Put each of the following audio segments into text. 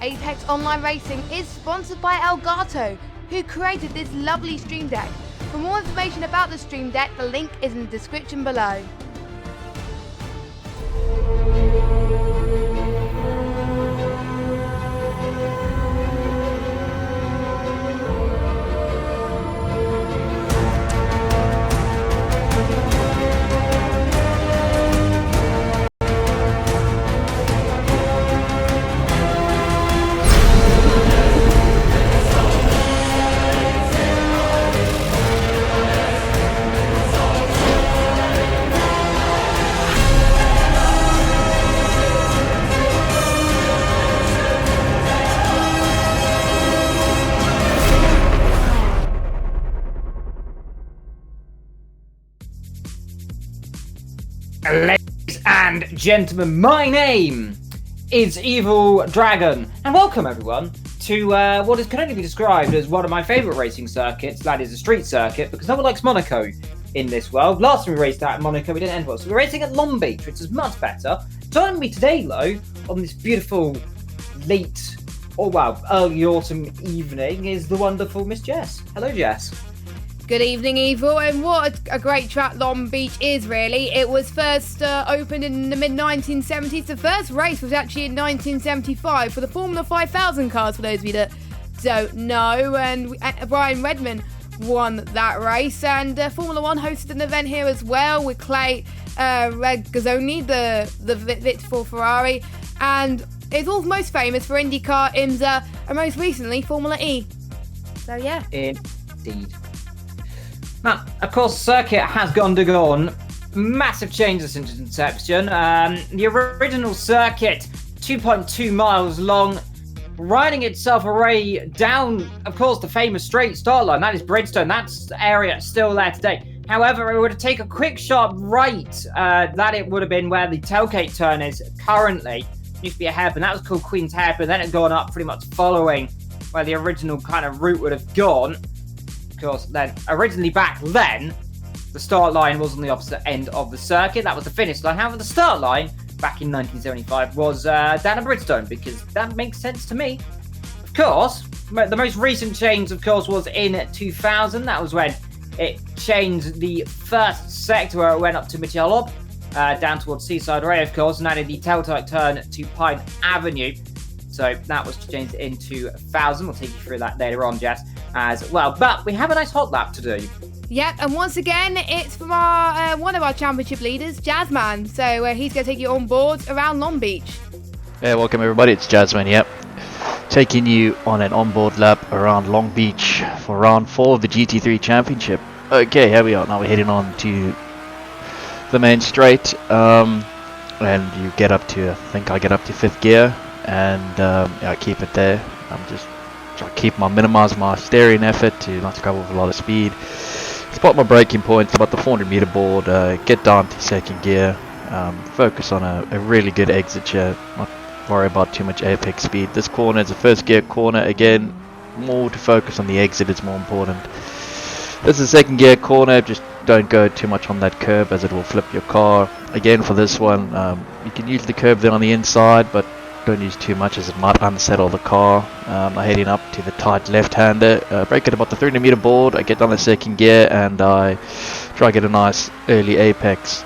Apex Online Racing is sponsored by Elgato, who created this lovely stream deck. For more information about the stream deck, the link is in the description below. Ladies and gentlemen, my name is Evil Dragon, and welcome everyone to what can only be described as one of my favourite racing circuits, that is a street circuit, because no one likes Monaco in this world. Last time we raced out at Monaco, we didn't end well, so we're racing at Long Beach, which is much better. Joining me today, though, on this beautiful late, early autumn evening is the wonderful Miss Jess. Hello, Jess. Good evening, Evil, and what a great track Long Beach is, really. It was first opened in the mid-1970s. The first race was actually in 1975 for the Formula 5000 cars, for those of you that don't know, and Brian Redman won that race, and Formula 1 hosted an event here as well with Clay Regazzoni, the Vit for Ferrari, and it's all most famous for IndyCar, IMSA, and most recently Formula E. So yeah. Indeed. Now, of course, the circuit has undergone massive changes since its inception. The original circuit, 2.2 miles long, riding itself array down, of course, the famous straight start line. That is Bridgestone. That's the area still there today. However, it would take a quick, sharp right. That it would have been where the tailgate turn is currently. It used to be a hairpin. That was called Queen's Hairpin. Then it gone up pretty much following where the original kind of route would have gone. Of course, then originally back then, the start line was on the opposite end of the circuit. That was the finish line. However, the start line back in 1975 was down at Bridgestone, because that makes sense to me. Of course, the most recent change, of course, was in 2000. That was when it changed the first sector where it went up to Michelob, down towards Seaside Ray, of course, and added the tailgate turn to Pine Avenue. So that was changed in 2000. We'll take you through that later on, Jess, as well. But we have a nice hot lap to do. Yep, and once again, it's from our one of our championship leaders, Jazzman. So he's going to take you on board around Long Beach. Yeah, welcome everybody. It's Jazzman, yep. Taking you on an onboard lap around Long Beach for round 4 of the GT3 Championship. Okay, here we are. Now we're heading on to the main straight. And you get up to, I think I get up to 5th gear. And yeah, I keep it there. I'm just trying to minimize my steering effort to not go with a lot of speed. Spot my braking points about the 400 meter board. Get down to 2nd gear. Focus on a really good exit here. Not worry about too much apex speed. This corner is a 1st gear corner. Again, more to focus on the exit is more important. This is a 2nd gear corner. Just don't go too much on that curb, as it will flip your car. Again, for this one, you can use the curb there on the inside, but don't use too much, as it might unsettle the car. I'm heading up to the tight left-hander. Brake at about the 300 meter board. I get down the 2nd gear and I try to get a nice early apex.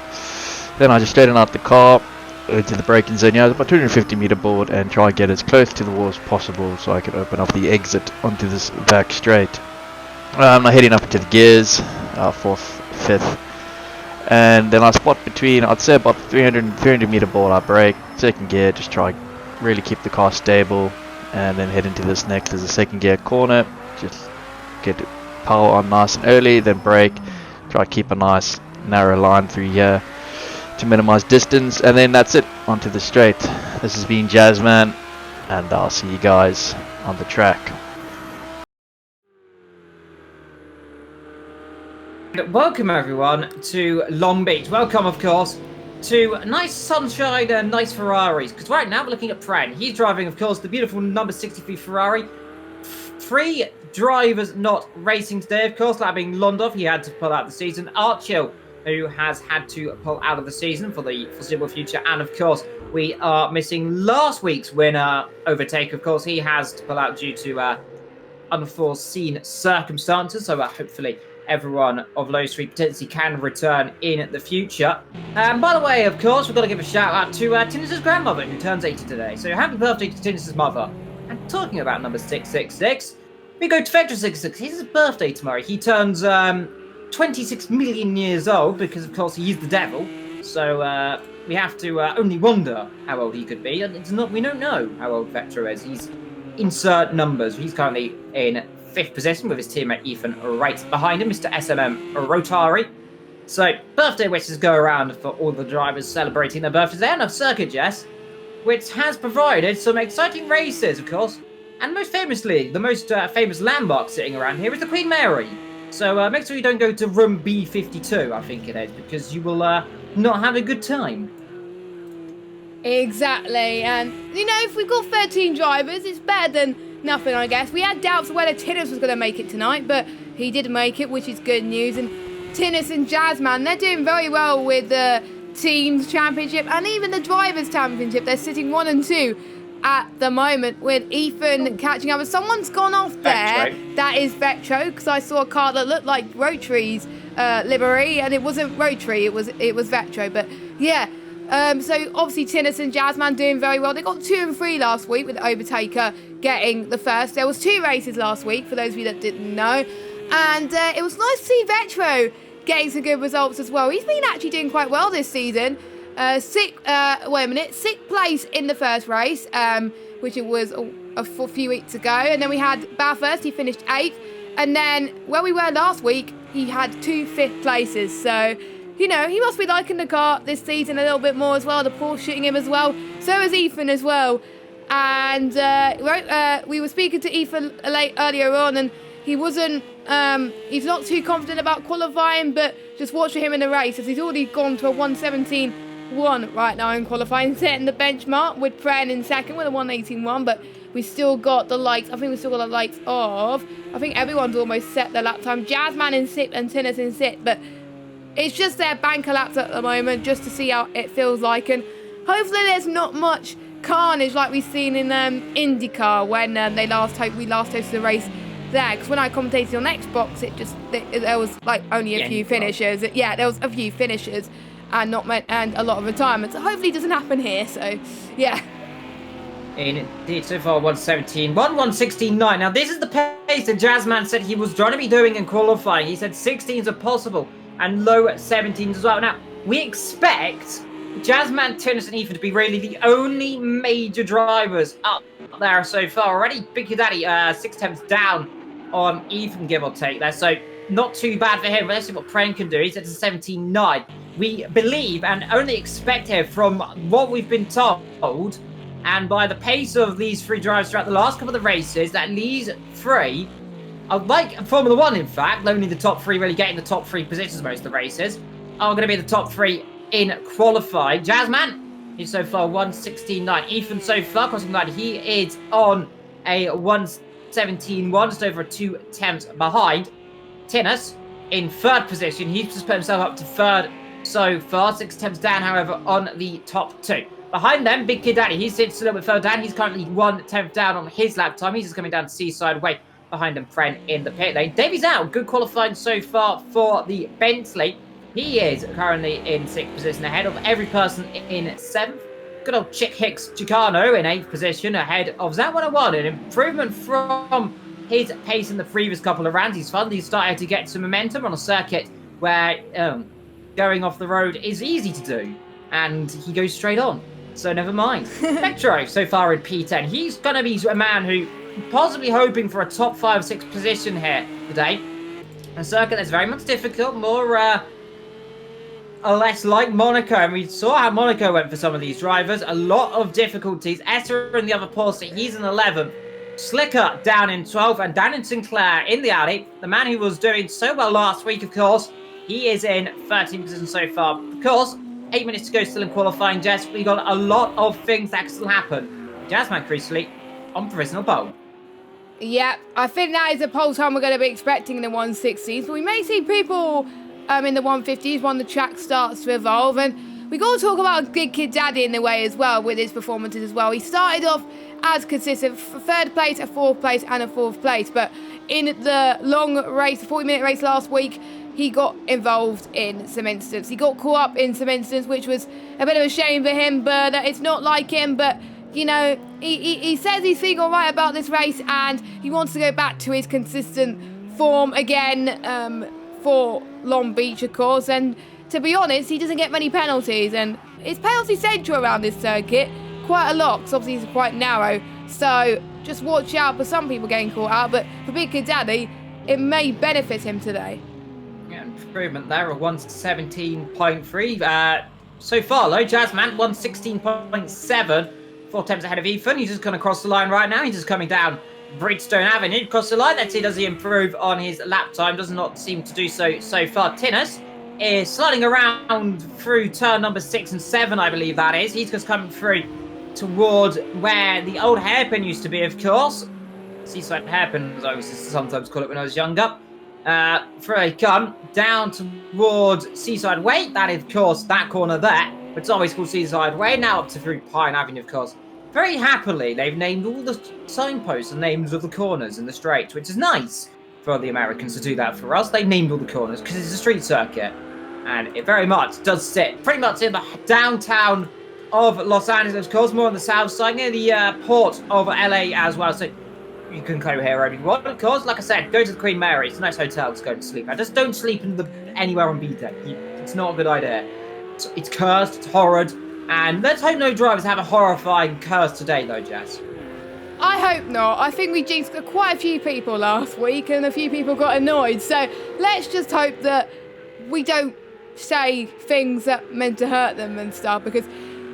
Then I just straighten out the car into the braking zone. Yeah, about 250 meter board, and try to get as close to the wall as possible so I can open up the exit onto this back straight. I'm heading up into the gears, 4th, 5th. And then I spot between, I'd say about 300 meter board. I brake, 2nd gear, just try really keep the car stable, and then head into this next as a 2nd gear corner. Just get power on nice and early, then brake, try to keep a nice narrow line through here to minimize distance, and then that's it, onto the straight. This has been Jazzman, and I'll see you guys on the track. Welcome everyone to Long Beach. Welcome, of course, to nice sunshine and nice Ferraris, because right now we're looking at Pran. He's driving, of course, the beautiful number 63 Ferrari. 3 drivers not racing today, of course, that being Londov, he had to pull out the season. Archil who has had to pull out of the season for the foreseeable future. And of course, we are missing last week's winner, Overtake. Of course, he has to pull out due to unforeseen circumstances. So hopefully everyone of those three potentially can return in the future. And by the way, of course, we've got to give a shout out to Tinnis's grandmother, who turns 80 today. So happy birthday to Tinnis's mother. And talking about number 666, we go to Vector 66. His birthday tomorrow. He turns 26 million years old because, of course, he is the devil. So we have to only wonder how old he could be. And we don't know how old Vector is. He's insert numbers. He's currently in 5th position with his teammate Ethan right behind him, Mr. SMM Rotari. So birthday wishes go around for all the drivers celebrating their birthdays. And of Circuit Jess, which has provided some exciting races, of course. And most famously, the most famous landmark sitting around here is the Queen Mary. So make sure you don't go to room B52, I think it is, because you will not have a good time. Exactly, and you know, if we've got 13 drivers, it's better than nothing, I guess. We had doubts whether Tinnis was going to make it tonight, but he did make it, which is good news. And Tinnis and Jazzman, they're doing very well with the Teams Championship and even the Drivers Championship. They're sitting 1 and 2 at the moment, with Ethan catching up. And someone's gone off there. Vectro. That is Vectro, because I saw a car that looked like Rotary's livery, and it wasn't Rotary, it was Vectro. But yeah. So obviously Tinnis and Jazzman doing very well. They got 2 and 3 last week with Overtaker getting the first. There was 2 races last week for those of you that didn't know, and it was nice to see Vectro getting some good results as well. He's been actually doing quite well this season. 6th place in the first race, which it was a few weeks ago, and then we had Bathurst. He finished 8th, and then where we were last week, he had 2 5th places. So, you know, he must be liking the car this season a little bit more as well. The Porsche shooting him as well. So is Ethan as well. And we were speaking to Ethan earlier on, and he wasn't. He's not too confident about qualifying, but just watching him in the race, as he's already gone to a 1:17.1 right now in qualifying, setting the benchmark with Pren in second with a 1:18.1. But we still got the likes. I think we still got the likes of. I think everyone's almost set their lap time. Jazzman in 6th and Tinnis in 6th, but it's just their banker laps at the moment, just to see how it feels like, and hopefully there's not much carnage like we've seen in IndyCar when we last hosted the race there. Because when I commentated on Xbox, there was like only a few finishers. Yeah, there was a few finishers and a lot of retirements. So hopefully it doesn't happen here. So yeah. Indeed, so far 1:17, 1:16.9. Now this is the pace that Jazzman said he was trying to be doing in qualifying. He said 16s are possible and low 17s as well. Now we expect Jazzman, Tinnis and Ethan to be really the only major drivers up there so far. Already Big Daddy 6 tenths down on Ethan, give or take there. So not too bad for him. But let's see what Pren can do. He's at 17.9. We believe and only expect here from what we've been told, and by the pace of these 3 drivers throughout the last couple of the races, that these 3, like Formula 1 in fact, only the top 3 really getting the top 3 positions most of the races, are going to be the top 3 in qualifying. Jazzman, he's so far 1:16.9. Ethan so far crossing line, he is on a 1:17.1, just over 2 tenths behind. Tinnis in 3rd position. He's just put himself up to 3rd so far, 6 tenths down, however, on the top 2. Behind them, Big Kid Daddy, he sits a little bit further down. He's currently 1 tenth down on his lap time. He's just coming down Seaside Way. Behind him, Pren in the pit lane. Davy's out. Good qualifying so far for the Bentley. He is currently in 6th position, ahead of every person in 7th. Good old Chick Hicks Chicano in 8th position, ahead of Zat 101. An improvement from his pace in the previous couple of rounds. He's finally started to get some momentum on a circuit where going off the road is easy to do. And he goes straight on. So never mind. Vectro so far in P10. He's going to be a man who possibly hoping for a top 5 or 6 position here today. A circuit that's very much difficult, more or less like Monaco, and we saw how Monaco went for some of these drivers. A lot of difficulties. Esser in the other Porsche, he's in 11th. Slicker down in 12th, and Dan and Sinclair in the Audi. The man who was doing so well last week, of course, he is in 13th position so far. Of course, 8 minutes to go still in qualifying, Jess. We got a lot of things that can still happen. Jazzman Creasley on provisional pole. Yeah, I think that is the pole time we're going to be expecting in the 160s. But we may see people in the 150s when the track starts to evolve. And we got to talk about Big Kid Daddy in the way as well with his performances as well. He started off as consistent, 3rd place, a 4th place and a 4th place. But in the long race, the 40-minute race last week, he got involved in some incidents. He got caught up in some incidents, which was a bit of a shame for him, but it's not like him. But, you know, he says he's feeling all right about this race and he wants to go back to his consistent form again for Long Beach, of course. And to be honest, he doesn't get many penalties, and it's penalty central around this circuit quite a lot, because obviously it's quite narrow. So just watch out for some people getting caught out, but for Big Kid Daddy, it may benefit him today. Yeah, improvement there of 117.3. So far, though, Jazzman 116.7. 4 attempts ahead of Ethan. He's just going to cross the line right now. He's just coming down Bridgestone Avenue, across the line. Let's see, does he improve on his lap time? Does not seem to do so far. Tinnis is sliding around through turn number 6 and 7, I believe that is. He's just coming through toward where the old hairpin used to be, of course. Seaside hairpin, as I used to sometimes call it when I was younger. Through a come down towards Seaside Way. That is, of course, that corner there. But it's always called Seaside Way. Now up to through Pine Avenue, of course. Very happily, they've named all the signposts and names of the corners and the straights, which is nice for the Americans to do that for us. They named all the corners because it's a street circuit. And it very much does sit pretty much in the downtown of Los Angeles, of course, more on the south side, near the port of LA as well. So you can go here if you want, of course. Like I said, go to the Queen Mary. It's a nice hotel to go and sleep at. Just don't sleep anywhere on B-Deck. It's not a good idea. It's cursed, it's horrid. And let's hope no drivers have a horrifying curse today, though, Jazz. I hope not. I think we jinxed quite a few people last week and a few people got annoyed. So let's just hope that we don't say things that meant to hurt them and stuff, because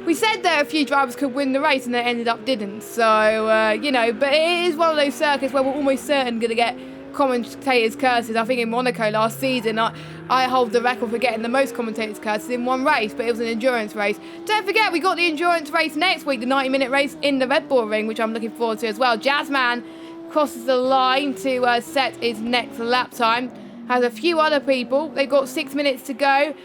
we said that a few drivers could win the race and they ended up didn't. So, you know, but it is one of those circuits where we're almost certain going to get commentators' curses. I think in Monaco last season, I hold the record for getting the most commentators' curses in one race, but it was an endurance race. Don't forget, we got the endurance race next week, the 90-minute race in the Red Bull Ring, which I'm looking forward to as well. Jazzman crosses the line to set his next lap time. Has a few other people. They've got 6 minutes to go.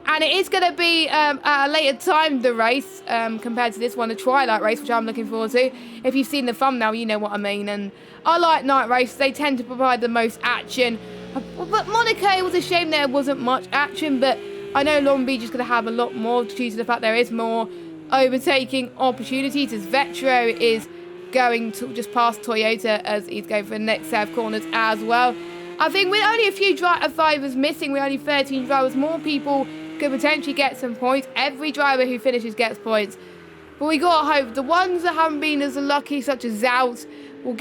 And it is going to be at a later time, the race, compared to this one, the Twilight race, which I'm looking forward to. If you've seen the thumbnail, you know what I mean. And I like night races. They tend to provide the most action. But Monaco, it was a shame there wasn't much action. But I know Long Beach is going to have a lot more due to the fact there is more overtaking opportunities, as Vetro is going to just past Toyota as he's going for the next set of corners as well. I think with only a few drivers missing, with only 13 drivers, more people could potentially get some points. Every driver who finishes gets points. But we got to hope the ones that haven't been as lucky, such as Zout, will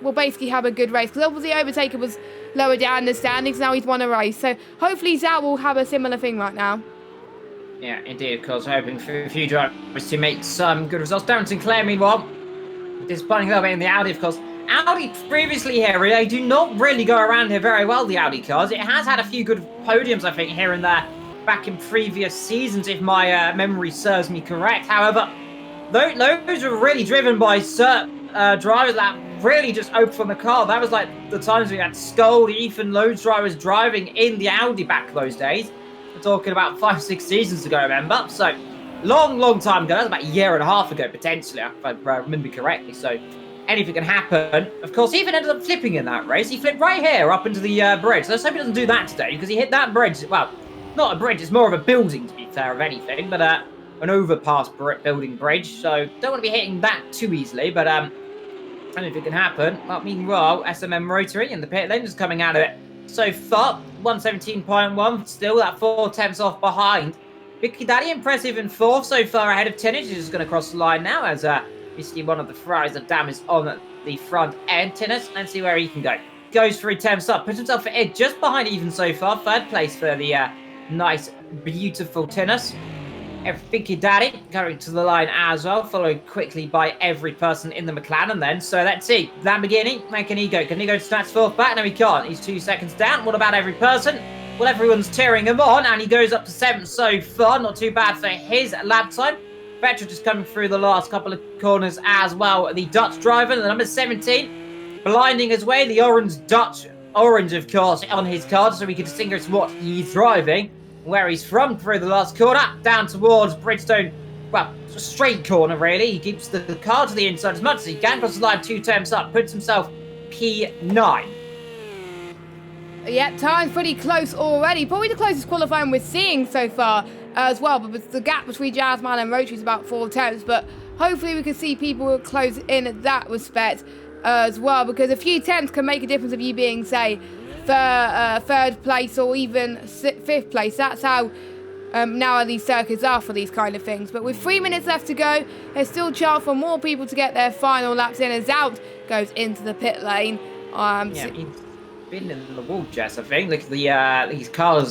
will basically have a good race. Because obviously Overtaker was lower down in the standings, now he's won a race. So hopefully Zout will have a similar thing right now. Yeah, indeed, of course. Hoping for a few drivers to make some good results. Darren Sinclair, meanwhile, disappointing a little bit in the Audi, of course. Audi previously here, they do not really go around here very well, the Audi cars. It has had a few good podiums, I think, here and there back in previous seasons, if my memory serves me correct. However, those were really driven by certain drivers that really just opened on the car. That was like the times we had Scold, Ethan, loads drivers driving in the Audi back those days. We're talking about 5-6 seasons ago, remember? So, long time ago. That was about a year and a half ago, potentially, if I remember correctly. So, anything can happen. Of course, he even ended up flipping in that race. He flipped right here up into the bridge. So let's hope he doesn't do that today, because he hit that bridge. Well, not a bridge. It's more of a building, to be fair, of anything. But an overpass building bridge. So don't want to be hitting that too easily. But anything can happen. Well, meanwhile, SMM Rotary in the pit lane is coming out of it. So far, 117.1. Still that 4 tenths off behind. Vicky Daddy impressive in 4th so far ahead of Tinnage. He's just going to cross the line now as you see one of the Ferraris of damage on the front end. Tinnis, let's see where he can go. Goes 3 tenths up, puts himself at it just behind even so far. 3rd place for the nice, beautiful Tinnis. Vicky Daddy going to the line as well, followed quickly by every person in the McLaren then. So let's see, Lamborghini, where can he go? Can he go to snatch 4th back? No, he can't. He's 2 seconds down. What about every person? Well, everyone's tearing him on, and he goes up to 7th so far. Not too bad for his lap time. Vettel just coming through the last couple of corners as well. The Dutch driver, the number 17, blinding his way. The orange Dutch orange, of course, on his card so we can distinguish what he's driving, where he's from through the last corner, down towards Bridgestone. Well, straight corner, really. He keeps the car to the inside as much as he can, crosses the line 2 turns up, puts himself P9. Yep, time's pretty close already. Probably the closest qualifying we're seeing so far as well. But the gap between Jazzman and Rotary is about 4 tenths. But hopefully we can see people close in at that respect as well. Because a few tenths can make a difference of you being, say, third place or even 5th place. That's how now these circuits are for these kind of things. But with 3 minutes left to go, there's still a chance for more people to get their final laps in as Out goes into the pit lane. He's been in the wall, Jess, I think. Look, his car's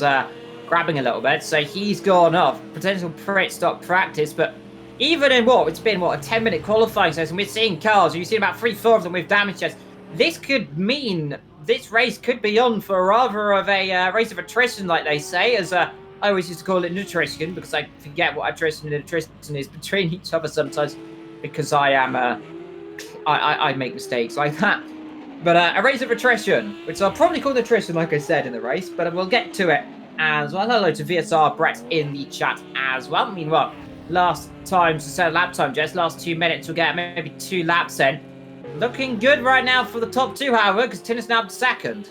grabbing a little bit, so he's gone off. Potential pit stop practice, but even in it's been a 10-minute qualifying session, we're seeing cars, you've seen about 3-4 of them with damage tests. This could mean this race could be on for rather of a race of attrition, like they say, as I always used to call it nutrition, because I forget what attrition and attrition is between each other sometimes, because I am I make mistakes like that. But a race of attrition, which I'll probably call attrition, like I said, in the race, but we'll get to it as well. Hello to VSR Brett in the chat as well. Meanwhile, last time, so lap time, Jess, last 2 minutes, we'll get maybe 2 laps in. Looking good right now for the top 2, however, because Tin is now second.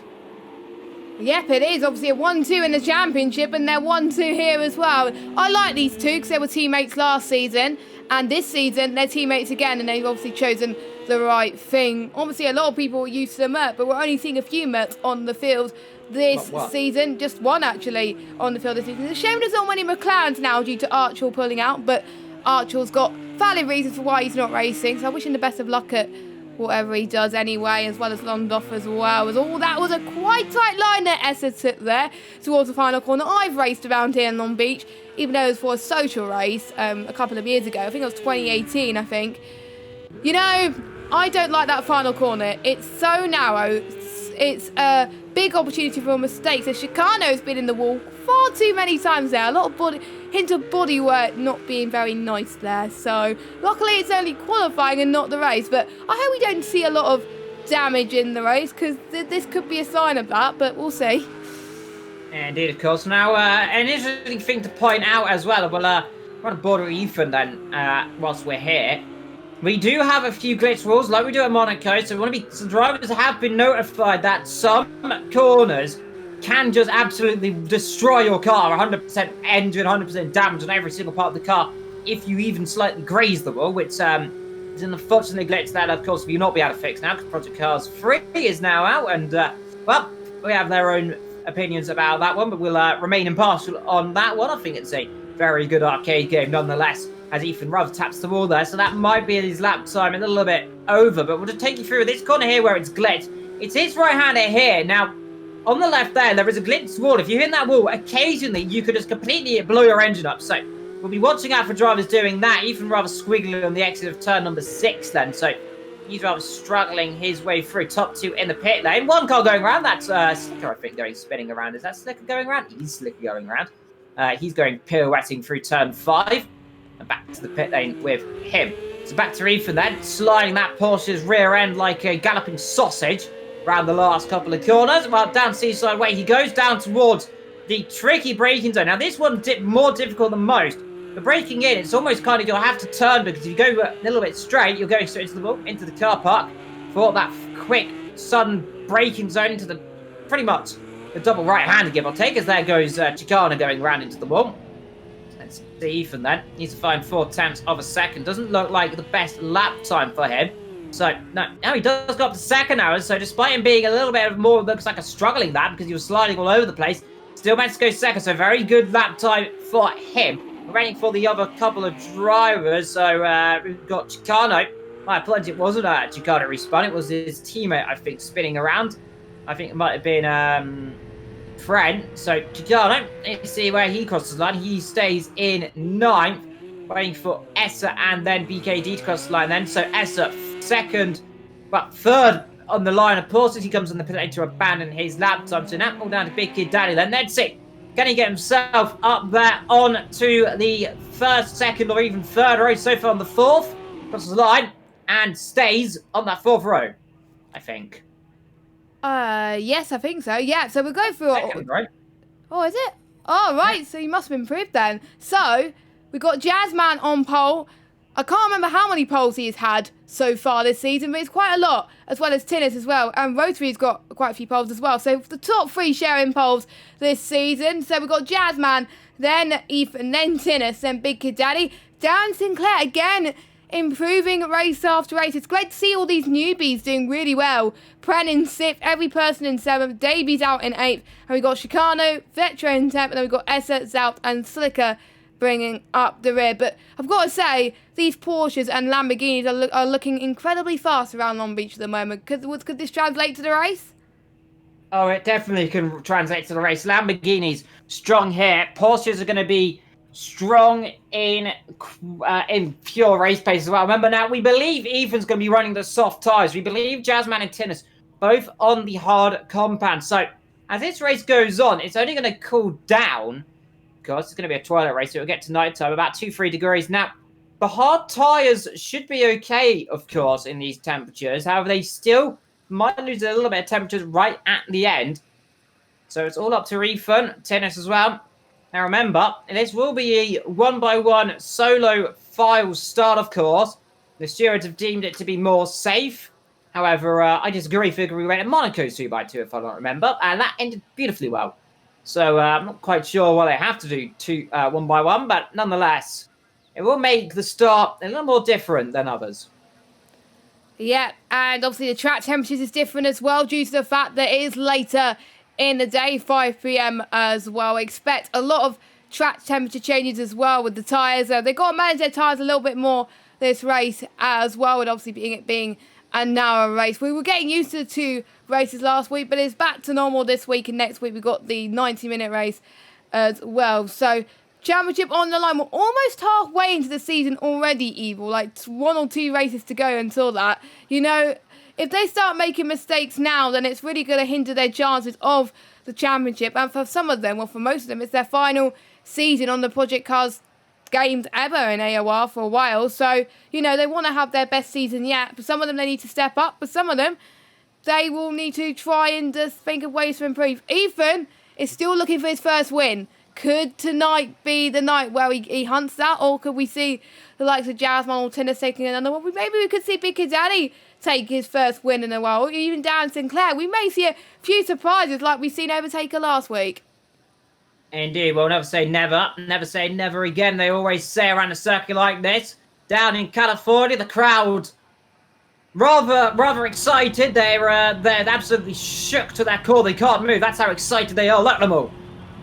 Yep, it is. Obviously a 1-2 in the championship, and they're 1-2 here as well. I like these two because they were teammates last season, and this season they're teammates again, and they've obviously chosen the right thing. Obviously, a lot of people are used to the Merc, but we're only seeing a few Mercs on the field this season. Just one, actually, on the field this season. It's a shame there's not many McLarens now due to Archel pulling out, but Archel's got valid reasons for why he's not racing, so I wish him the best of luck at whatever he does anyway, as well as Londoff as well. That was a quite tight line that Essa took there towards the final corner. I've raced around here in Long Beach, even though it was for a social race a couple of years ago. I think it was 2018, I think. You know, I don't like that final corner. It's so narrow. It's a big opportunity for mistakes. The Chicano's been in the wall far too many times there. A lot of hint of bodywork not being very nice there. So luckily it's only qualifying and not the race. But I hope we don't see a lot of damage in the race, because this could be a sign of that. But we'll see. Indeed, of course. Now, an interesting thing to point out as well. We're on board with Ethan then, whilst we're here. We do have a few glitch rules like we do at Monaco, so some drivers have been notified that some corners can just absolutely destroy your car, 100% engine, 100% damage on every single part of the car if you even slightly graze the wall, which is an unfortunate glitch that, of course, will not be able to fix now because Project Cars 3 is now out, and, well, we have their own opinions about that one, but we'll remain impartial on that one. I think it's a very good arcade game nonetheless, as Ethan rather taps the wall there, so that might be his lap time a little bit over, but we'll just take you through this corner here where it's glitched. It's his right-hander here. Now, on the left there is a glitched wall. If you hit that wall, occasionally you could just completely blow your engine up, so we'll be watching out for drivers doing that. Ethan rather squiggly on the exit of turn number 6 then, so he's rather struggling his way through top 2 in the pit lane. One car going around, that's Slicker, I think, spinning around. Is that Slicker going around? He's Slicker going around. He's going pirouetting through turn 5. And back to the pit lane with him. So back to Ethan then, sliding that Porsche's rear end like a galloping sausage around the last couple of corners. Well, down Seaside Way he goes, down towards the tricky braking zone. Now, this one's more difficult than most. The braking in, it's almost kind of, you'll have to turn, because if you go a little bit straight, you're going straight into the car park for that quick, sudden braking zone into the, pretty much, the double right-hander, give or take, as there goes Chicana going round into the wall. Let's see Ethan then. Needs to find 4 tenths of a second. Doesn't look like the best lap time for him. So, now he does go up to second hours, so despite him being a little bit more, looks like a struggling lap, because he was sliding all over the place, still managed to go second, so very good lap time for him. We're waiting for the other couple of drivers, so we've got Chicano. My apologies, it wasn't Chicano respun, it was his teammate, I think, spinning around. I think it might have been Trent. So Chicano, let's see where he crosses the line. He stays in 9th, waiting for Essa and then BKD to cross the line then. So Essa second, but third on the line of Porsche. He comes on the pit lane to abandon his lap time. So now all down to Big Kid Daddy then. Let's see. Can he get himself up there on to the first, second, or even third row? So far on the 4th, crosses the line and stays on that 4th row, I think. Yes, I think so. Yeah, so we'll go through. Second, right? Oh, is it? Oh, right. So you must have improved then. So we got Jazzman on pole. I can't remember how many poles he's had so far this season, but it's quite a lot, as well as Tinnis as well. And Rotary's got quite a few poles as well. So the top three sharing poles this season. So we've got Jazzman, then Ethan, then Tinnis, then Big Kid Daddy. Dan Sinclair again improving race after race. It's great to see all these newbies doing really well. Pren in 6th, every person in 7th, Davies out in 8th. And we got Chicano, Vetro in 10th, and then we've got Essa, Zout, and Slicker bringing up the rear. But I've got to say, these Porsches and Lamborghinis are looking incredibly fast around Long Beach at the moment. Could this translate to the race? Oh, it definitely can translate to the race. Lamborghinis, strong here. Porsches are going to be strong in pure race pace as well. Remember now, we believe Ethan's going to be running the soft tyres. We believe Jazzman and Tinnis both on the hard compound. So as this race goes on, it's only going to cool down because it's going to be a twilight race. So it'll get to night time, about 2-3 degrees. Now, the hard tyres should be okay, of course, in these temperatures. However, they still might lose a little bit of temperatures right at the end. So it's all up to Ethan, Tinnis as well. Now remember, this will be a 1x1 solo file start, of course. The stewards have deemed it to be more safe. However, I disagree, figuring we went at Monaco's 2x2, if I don't remember. And that ended beautifully well. So I'm not quite sure why they have to do 1x1, but nonetheless, it will make the start a little more different than others. Yeah, and obviously the track temperatures is different as well due to the fact that it is later in the day, 5 p.m. as well. Expect a lot of track temperature changes as well with the tyres. They've got to manage their tyres a little bit more this race as well, and obviously being a narrow race. We were getting used to the 2 races last week, but it's back to normal this week, and next week we've got the 90-minute race as well. So championship on the line. We're almost halfway into the season already, Evil. Like 1 or 2 races to go until that. You know, if they start making mistakes now, then it's really going to hinder their chances of the championship. And for some of them, well, for most of them, it's their final season on the Project Cars games ever in AOR for a while. So, you know, they want to have their best season yet. For some of them, they need to step up. But some of them, they will need to try and just think of ways to improve. Ethan is still looking for his first win. Could tonight be the night where he hunts that? Or could we see the likes of Jasmine or Tinnis taking another one? Maybe we could see Big Kid Daddy take his first win in a while. Or even Dan Sinclair. We may see a few surprises like we've seen Overtaker last week. Indeed, we'll never say never. Never say never again. They always say around a circuit like this. Down in California, the crowd rather excited. They're absolutely shook to their core. They can't move. That's how excited they are. Look at them all.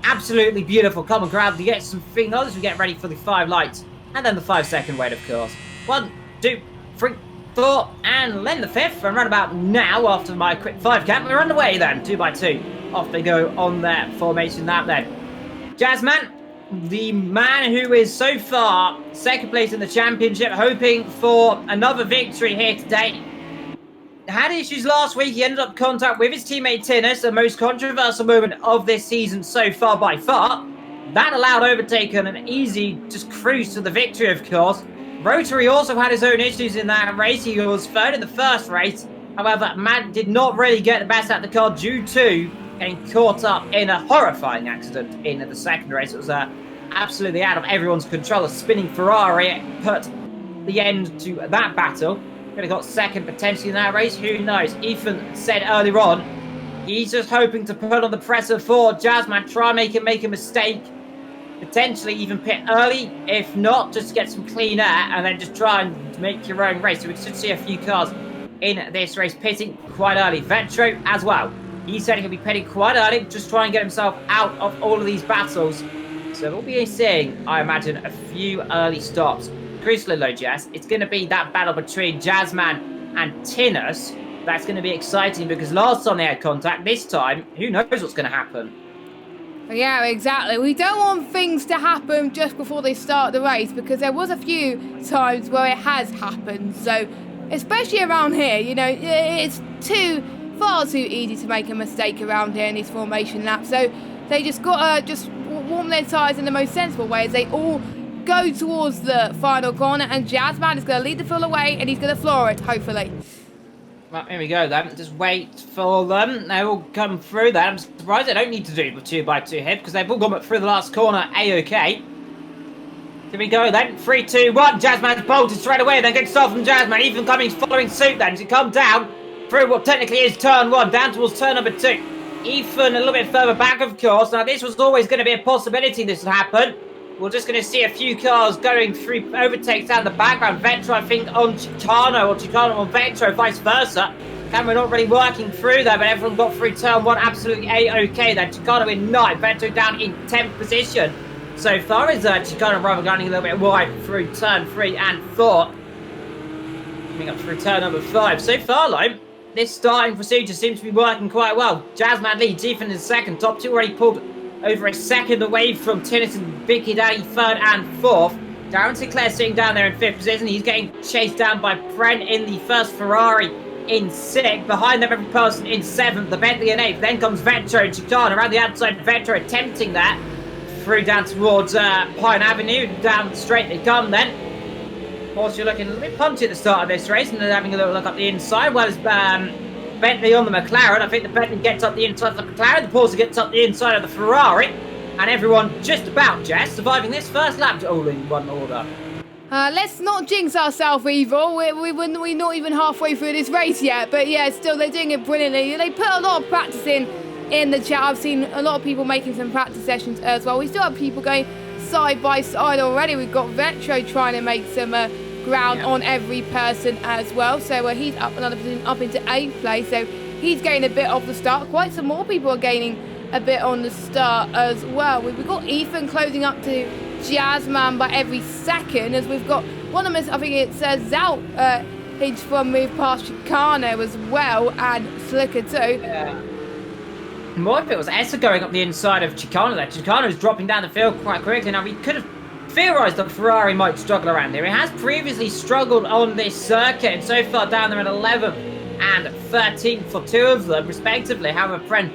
Absolutely beautiful. Common crowd to get some fingers. We get ready for the 5 lights. And then the 5-second wait, of course. 1, 2, 3, 4, and then the 5th. And right about now, after my quick 5 count, we're underway then. 2x2. Off they go on their formation that then. Jazzman, the man who is so far second place in the championship, hoping for another victory here today. Had issues last week. He ended up in contact with his teammate Tinnis, the most controversial moment of this season so far by far. That allowed Overtaker an easy just cruise to the victory, of course. Rotary also had his own issues in that race. He was third in the first race. However, Matt did not really get the best out of the car due to getting caught up in a horrifying accident in the second race. It was absolutely out of everyone's control. A spinning Ferrari put the end to that battle. Could have got second potentially in that race. Who knows? Ethan said earlier on, he's just hoping to put on the pressure for Jazzman, try and make him make a mistake. Potentially even pit early. If not, just get some clean air and then just try and make your own race. So we should see a few cars in this race pitting quite early. Vetro as well. He said he'll be pitting quite early, just try and get himself out of all of these battles. So we'll be seeing, I imagine, a few early stops. Crucially though, Jess, it's going to be that battle between Jazzman and Tinnis. That's going to be exciting because last time they had contact, this time, who knows what's going to happen? Yeah, exactly. We don't want things to happen just before they start the race because there was a few times where it has happened. So, especially around here, you know, it's far too easy to make a mistake around here in these formation laps. So they just got to just warm their tyres in the most sensible way as they all go towards the final corner, and Jazzman is going to lead the field away and he's going to floor it, hopefully. Well, here we go then. Just wait for them. They all come through there. I'm surprised they don't need to do the 2x2 here because they've all gone through the last corner A-OK. Here we go then. 3, 2, 1. Jazzman's bolted straight away. Then good start from Jazzman. Ethan Cummings following suit then to come down through what technically is turn 1 down towards turn number 2. Ethan a little bit further back, of course. Now, this was always going to be a possibility this would happen. We're just going to see a few cars going through overtakes down the background. Vetro, I think, on Chicano, or Chicano on Vetro, vice versa. Camera not really working through there, but everyone got through turn 1 absolutely A-OK then. Chicano in 9th, Vetro down in 10th position. So far as Chicano rather going a little bit wide through turn 3 and 4. Coming up through turn number 5. So far, though, this starting procedure seems to be working quite well. Jazzman leads, Ethan in 2nd. Top 2 already pulled over a 2nd away from Tinnis and Vicky Daddy 3rd and 4th. Darren Sinclair sitting down there in 5th position. He's getting chased down by Brent in the first Ferrari in 6th. Behind them, every person in 7th. The Bentley in 8th. Then comes Vetro and Chicano around the outside. Vetro attempting that. Through down towards Pine Avenue. Down straight they come then. Of course, you're looking a little bit punchy at the start of this race, and then having a little look up the inside. Well, it's Bentley on the McLaren. I think the Bentley gets up the inside of the McLaren. The Porsche gets up the inside of the Ferrari. And everyone just about, Jess, surviving this first lap all in one order. Let's not jinx ourselves, Evil. We're not even halfway through this race yet. But yeah, still, they're doing it brilliantly. They put a lot of practice in the chat. I've seen a lot of people making some practice sessions as well. We still have people going side by side already. We've got Vetro trying to make some ground on every person as well. So he's up another position, up into 8th place. So he's gaining a bit off the start. Quite some more people are gaining a bit on the start as well. We've got Ethan closing up to Jazzman by every second, as we've got one of them, I think it's Zout, he's from move past Chicano as well, and Slicker too. Yeah. More if it was Essa going up the inside of Chicano there. Chicano's dropping down the field quite quickly. Now, we could have theorised that Ferrari might struggle around here. It has previously struggled on this circuit, and so far down there at 11th and 13th for 2 of them, respectively. However, Friend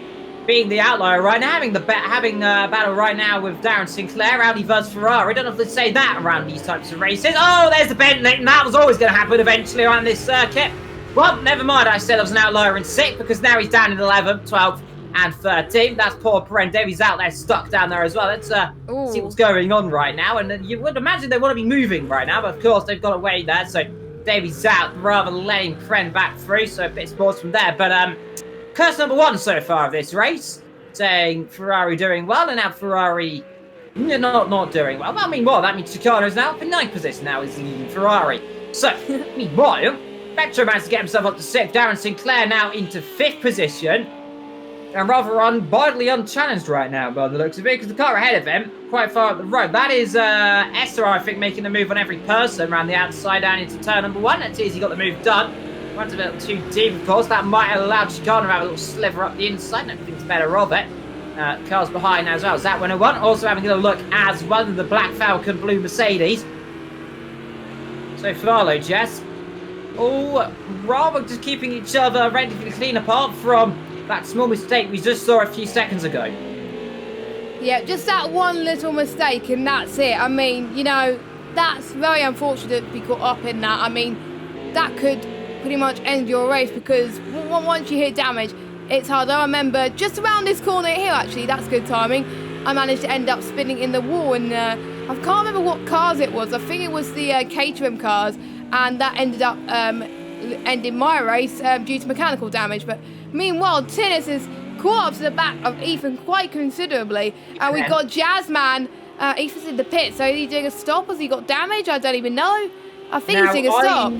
being the outlier right now, having battle right now with Darren Sinclair, Audi versus Ferrari. Don't know if they say that around these types of races. Oh, there's the Bentley, and that was always going to happen eventually around this circuit. Well, never mind, I said I was an outlier in 6th, because now he's down in 11th, 12th, and 13th. That's poor Perrin. Davey's out there, stuck down there as well. Let's see what's going on right now. And you would imagine they want to be moving right now, but of course they've got away there. So Davey's out, rather letting Perrin back through. So a bit of sports from there. But curse number 1 so far of this race, saying Ferrari doing well, and now Ferrari not doing well. Well, I mean, well, that means Chicano's now up in 9th position. Now is leading Ferrari. So meanwhile, Vetro managed to get himself up to 6th. Darren Sinclair now into 5th position. And rather widely unchallenged right now by the looks of it, because the car ahead of him, quite far up the road. That is Esther, I think, making the move on every person around the outside down into turn number 1. Let's see as he got the move done. Runs a little too deep, of course. That might allow Chicano to have a little sliver up the inside. And everything's better of it. Cars behind as well. Zat 101 also having a little look as well in the Black Falcon Blue Mercedes. So far, though, Jess, all rather just keeping each other relatively clean apart from that small mistake we just saw a few seconds ago. Yeah, just that one little mistake and that's it. I mean, you know, that's very unfortunate to be caught up in that. I mean, that could pretty much end your race, because once you hit damage, it's hard. I remember just around this corner here, actually, that's good timing, I managed to end up spinning in the wall, and I can't remember what cars it was. I think it was the Caterham cars, and that ended up ending my race due to mechanical damage. But meanwhile, Tinnis is caught up to the back of Ethan quite considerably, and we've got Jazzman. Ethan's in the pit, so is he doing a stop? Has he got damage? I don't even know. I think he's doing a stop.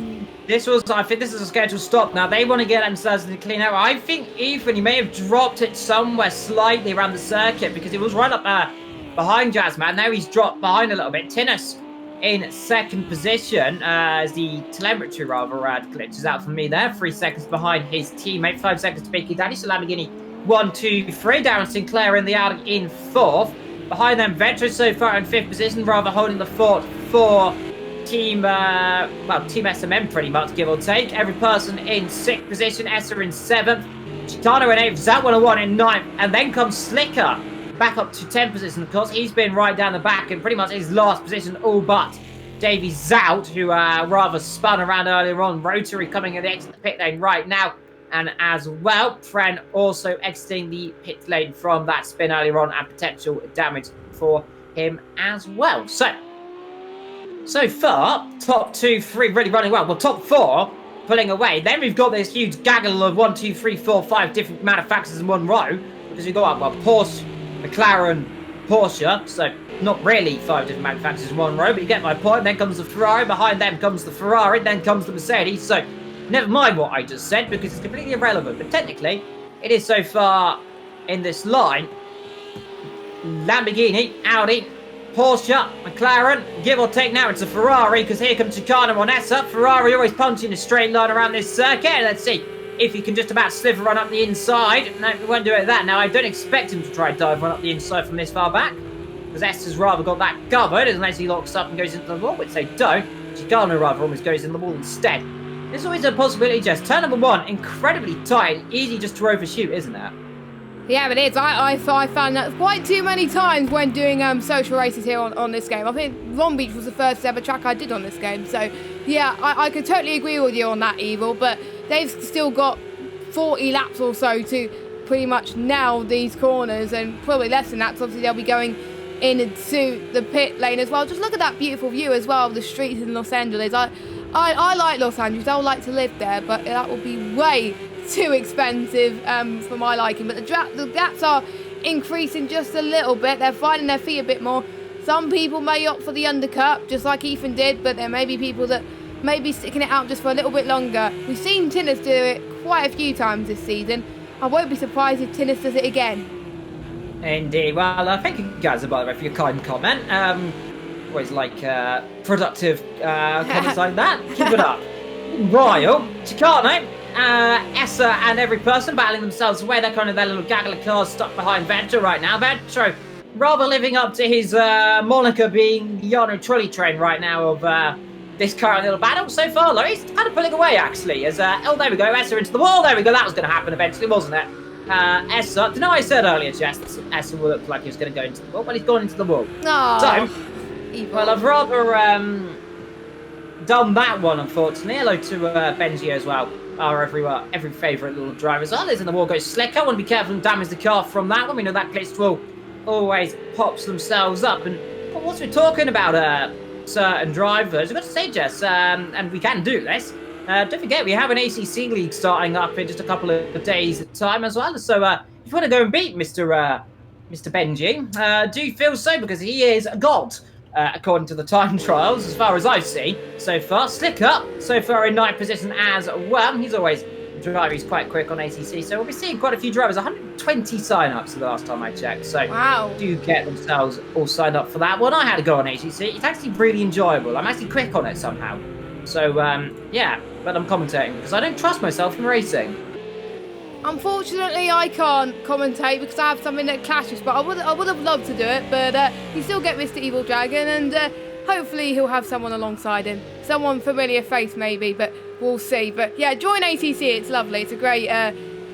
I think this is a scheduled stop. Now, they want to get themselves in the clean out. I think Ethan, he may have dropped it somewhere slightly around the circuit, because it was right up behind Jazzman. Now he's dropped behind a little bit. Tinnis in 2nd position, as the telemetry rather glitches out for me there. 3 seconds behind his teammate, 5 seconds to Big Daddy. So Lamborghini 1, 2, 3. Darren Sinclair in the Audi in 4th. Behind them, Vetro so far in 5th position, rather holding the fort for Team SMM pretty much, give or take. Every person in 6th position, Essa in 7th, Chicano in 8th, Zat 101 in 9th, and then comes Slicker back up to 10th position. Of course, he's been right down the back in pretty much his last position, all but Davies out, who rather spun around earlier on. Rotary coming at the exit of the pit lane right now. And as well, Fren also exiting the pit lane from that spin earlier on, and potential damage for him as well. So far, top 2, 3 really running well. Well, top 4 pulling away. Then we've got this huge gaggle of 1, 2, 3, 4, 5 different manufacturers in one row. Because we've got, well, Porsche, McLaren, Porsche. So not really 5 different manufacturers in one row, but you get my point. Then comes the Ferrari. Behind them comes the Ferrari. Then comes the Mercedes. So never mind what I just said, because it's completely irrelevant. But technically, it is so far in this line. Lamborghini, Audi, Porsche, McLaren, give or take now it's a Ferrari, because here comes Chicano on Essa. Ferrari always punching a straight line around this circuit. Let's see if he can just about sliver run up the inside. No, he won't do it that. Now, I don't expect him to try dive run up the inside from this far back, because Essa's rather got that covered, unless he locks up and goes into the wall, which they don't. Chicano rather almost goes in the wall instead. There's always a possibility, Jess. Turn number 1, incredibly tight, easy just to overshoot, isn't it? Yeah, it is. I found that quite too many times when doing social races here on this game. I think Long Beach was the first ever track I did on this game. So, yeah, I could totally agree with you on that, Evil. But they've still got 40 laps or so to pretty much nail these corners. And probably less than that, because obviously they'll be going into the pit lane as well. Just look at that beautiful view as well of the streets in Los Angeles. I like Los Angeles. I would like to live there, but that would be way too expensive for my liking. But the gaps are increasing just a little bit. They're finding their feet a bit more. Some people may opt for the undercut, just like Ethan did, but there may be people that may be sticking it out just for a little bit longer. We've seen Tinnis do it quite a few times this season. I won't be surprised if Tinnis does it again. Indeed. Well, thank you guys, by the way, for your kind comment. Always like productive comments like that. Keep it up. Royal, Chicano, Essa and every person battling themselves away. They're kind of their little gaggle of cars stuck behind Ventro right now. Ventro rather living up to his moniker being the Yano trolley train right now of this current little battle. So far, though, he's kind of pulling away, actually. As, oh, there we go, Essa into the wall. There we go, that was going to happen eventually, wasn't it? Essa, didn't I said earlier, Jess, Essa looked like he was going to go into the wall. Well, he's gone into the wall. Oh, so, well, I've rather done that one, unfortunately. Hello to Benji as well. Our every favourite little driver as well. Is in the wall goes Slicker. Want to be careful and damage the car from that one. We know that glitch will always pops themselves up. And once we're talking about certain drivers, I've got to say, Jess, and we can do this. Don't forget, we have an ACC league starting up in just a couple of days' time as well. So if you want to go and beat Mr. Benji, do feel so, because he is a god. According to the time trials, as far as I've seen so far. Slicker, so far in 9th position as well. He's always a driver, he's quite quick on ACC, so we'll be seeing quite a few drivers. 120 sign-ups the last time I checked, so wow. Do get themselves all signed up for that one. I had to go on ACC. It's actually really enjoyable. I'm actually quick on it somehow. So, yeah, but I'm commentating because I don't trust myself in racing. Unfortunately, I can't commentate because I have something that clashes, but I would have loved to do it, but you still get Mr. Evil Dragon, and hopefully he'll have someone alongside him. Someone familiar face, maybe, but we'll see. But yeah, join ACC, it's lovely. It's a great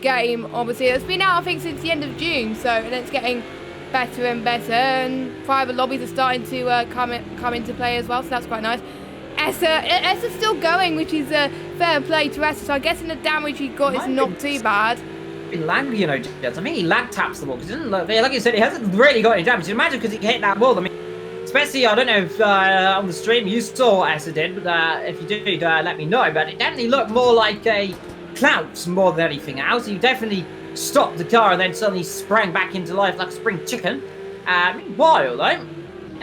game, obviously. It's been out, I think, since the end of June, so and it's getting better and better, and private lobbies are starting to come into play as well, so that's quite nice. Essa's still going, which is fair play to Essa, so I guess in the damage he got is not too bad. In lag, you know, Jess. I mean, he lag taps the wall because he doesn't look, like you said, he hasn't really got any damage. Imagine because he hit that wall. I mean, especially, I don't know if on the stream you saw what Essa did, but if you did, let me know. But it definitely looked more like a clout more than anything else. He definitely stopped the car and then suddenly sprang back into life like a spring chicken. Meanwhile, though,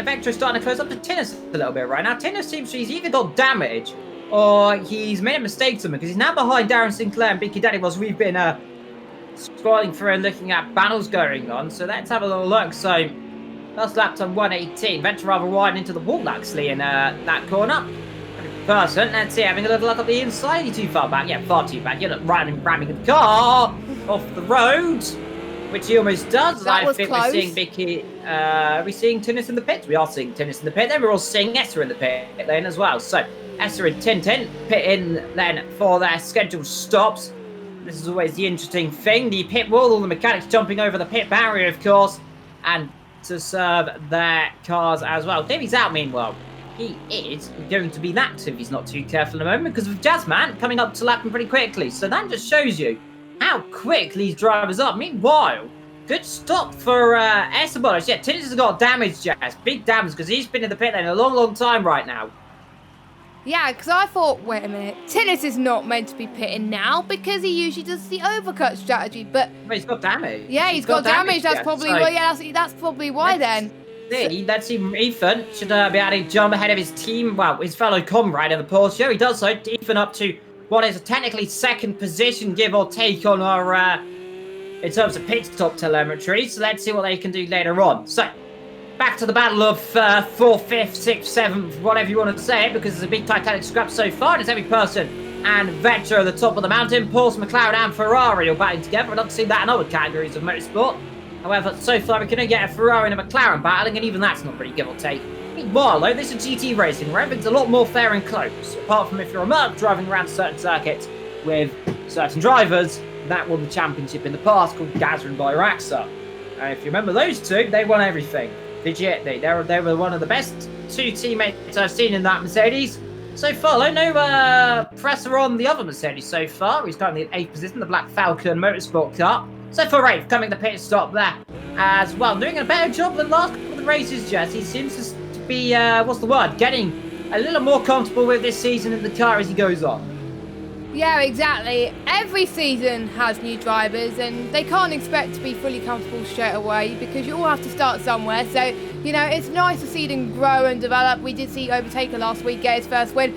Vector's starting to close up to Tinnis a little bit right now. Tinnis seems to, he's either got damage or he's made a mistake somewhere, because he's now behind Darren Sinclair and Big Daddy whilst we've been scrolling through and looking at battles going on. So let's have a little look. So last lap time 118. Vector rather wide into the wall actually in that corner. Person, let's see, having a little look at the inside. You're too far back. Yeah, far too back. You're not ramming the car off the road. Which he almost does. That was think close. We're seeing Vicky. Are we seeing Tinnis in the pit? We are seeing Tinnis in the pit. Then we're all seeing Essa in the pit lane as well. So Essa and Tintin pit in then for their scheduled stops. This is always the interesting thing. The pit wall, all the mechanics jumping over the pit barrier, of course, and to serve their cars as well. Davey's out, meanwhile. he is going to be that if he's not too careful in a moment, because of Jazzman coming up to lap him pretty quickly. So that just shows you how quick these drivers are. Meanwhile, good stop for Esteban. Yeah, Tinnis has got damage, Jazz. Big damage, because he's been in the pit lane a long, long time right now. Yeah, because I thought, wait a minute, Tinnis is not meant to be pitting now because he usually does the overcut strategy, but he's got damage. Yeah, he's got damage. That's probably that's probably why then. Let's see, Ethan should be able to jump ahead of his team, well, his fellow comrade of the Porsche. He does so. Ethan up to what is technically second position, give or take, on our in terms of pit stop telemetry. So let's see what they can do later on. So back to the battle of 4th, 5th, 6th, 7th, whatever you want to say it, because it's a big Titanic scrap so far. It's every person and Vettel at the top of the mountain. Porsche, McLaren and Ferrari all battling together. I've not seen that in other categories of motorsport. However, so far we can only get a Ferrari and a McLaren battling, and even that's not really give or take. Meanwhile, though, this is GT racing, where everything's a lot more fair and close. Apart from if you're a Merc driving around certain circuits with certain drivers, that won the championship in the past, called Gazza by Raxa. And if you remember those two, they won everything. Legit, they were one of the best two teammates I've seen in that Mercedes. So far, though, no pressure on the other Mercedes so far. He's currently in 8th position, the Black Falcon Motorsport Car. So for Rafe, coming to pit stop there as well, doing a better job than last couple of the races, Jess. He seems to be, getting a little more comfortable with this season in the car as he goes on. Yeah, exactly. Every season has new drivers and they can't expect to be fully comfortable straight away because you all have to start somewhere. So, you know, it's nice to see them grow and develop. We did see Overtaker last week get his first win.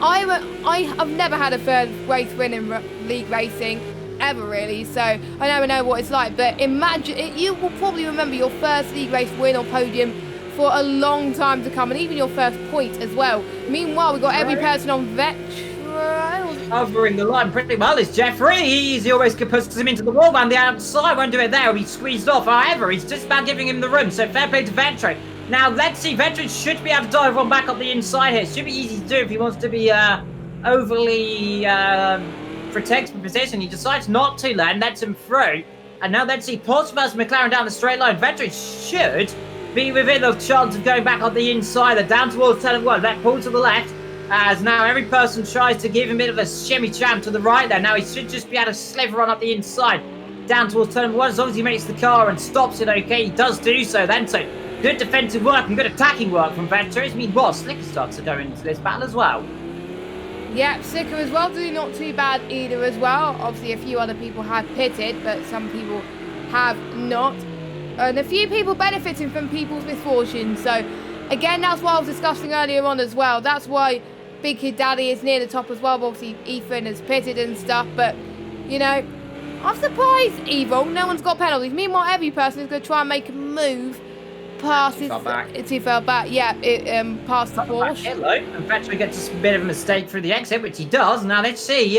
I've never had a third race win in league racing, ever really, so I never know what it's like. But imagine, you will probably remember your first league race win or podium for a long time to come, and even your first point as well. Meanwhile, we've got every person on covering the line pretty well is Jeffrey. He always puts him into the wall, man. The outside won't do it there. He'll be squeezed off. However, he's just about giving him the room. So fair play to Vettel. Now let's see. Vettel should be able to dive one back up the inside here. Should be easy to do if he wants to be overly protective position. He decides not to then lets him through. And now let's see Porsche versus McLaren down the straight line. Vettel should be within the chance of going back on the inside. They're down towards turn 1. That pull to the left. As now every person tries to give him a bit of a shimmy jam to the right there. Now he should just be able to sliver on up the inside. Down towards turn 1. As long as he makes the car and stops it okay, he does do so then. So good defensive work and good attacking work from Vettel. Meanwhile, Slicker starts to go into this battle as well. Yeah, Slicker as well, doing not too bad either as well. Obviously a few other people have pitted, but some people have not. And a few people benefiting from people's misfortunes. So again, that's what I was discussing earlier on as well. That's why Big Kid Daddy is near the top as well. Obviously Ethan has pitted and stuff, but you know, I'm surprised, Evil, no one's got penalties. Meanwhile, every person is going to try and make a move past Too far back. Yeah, past the Porsche. Hello, and Vettel gets a bit of a mistake through the exit, which he does. Now let's see,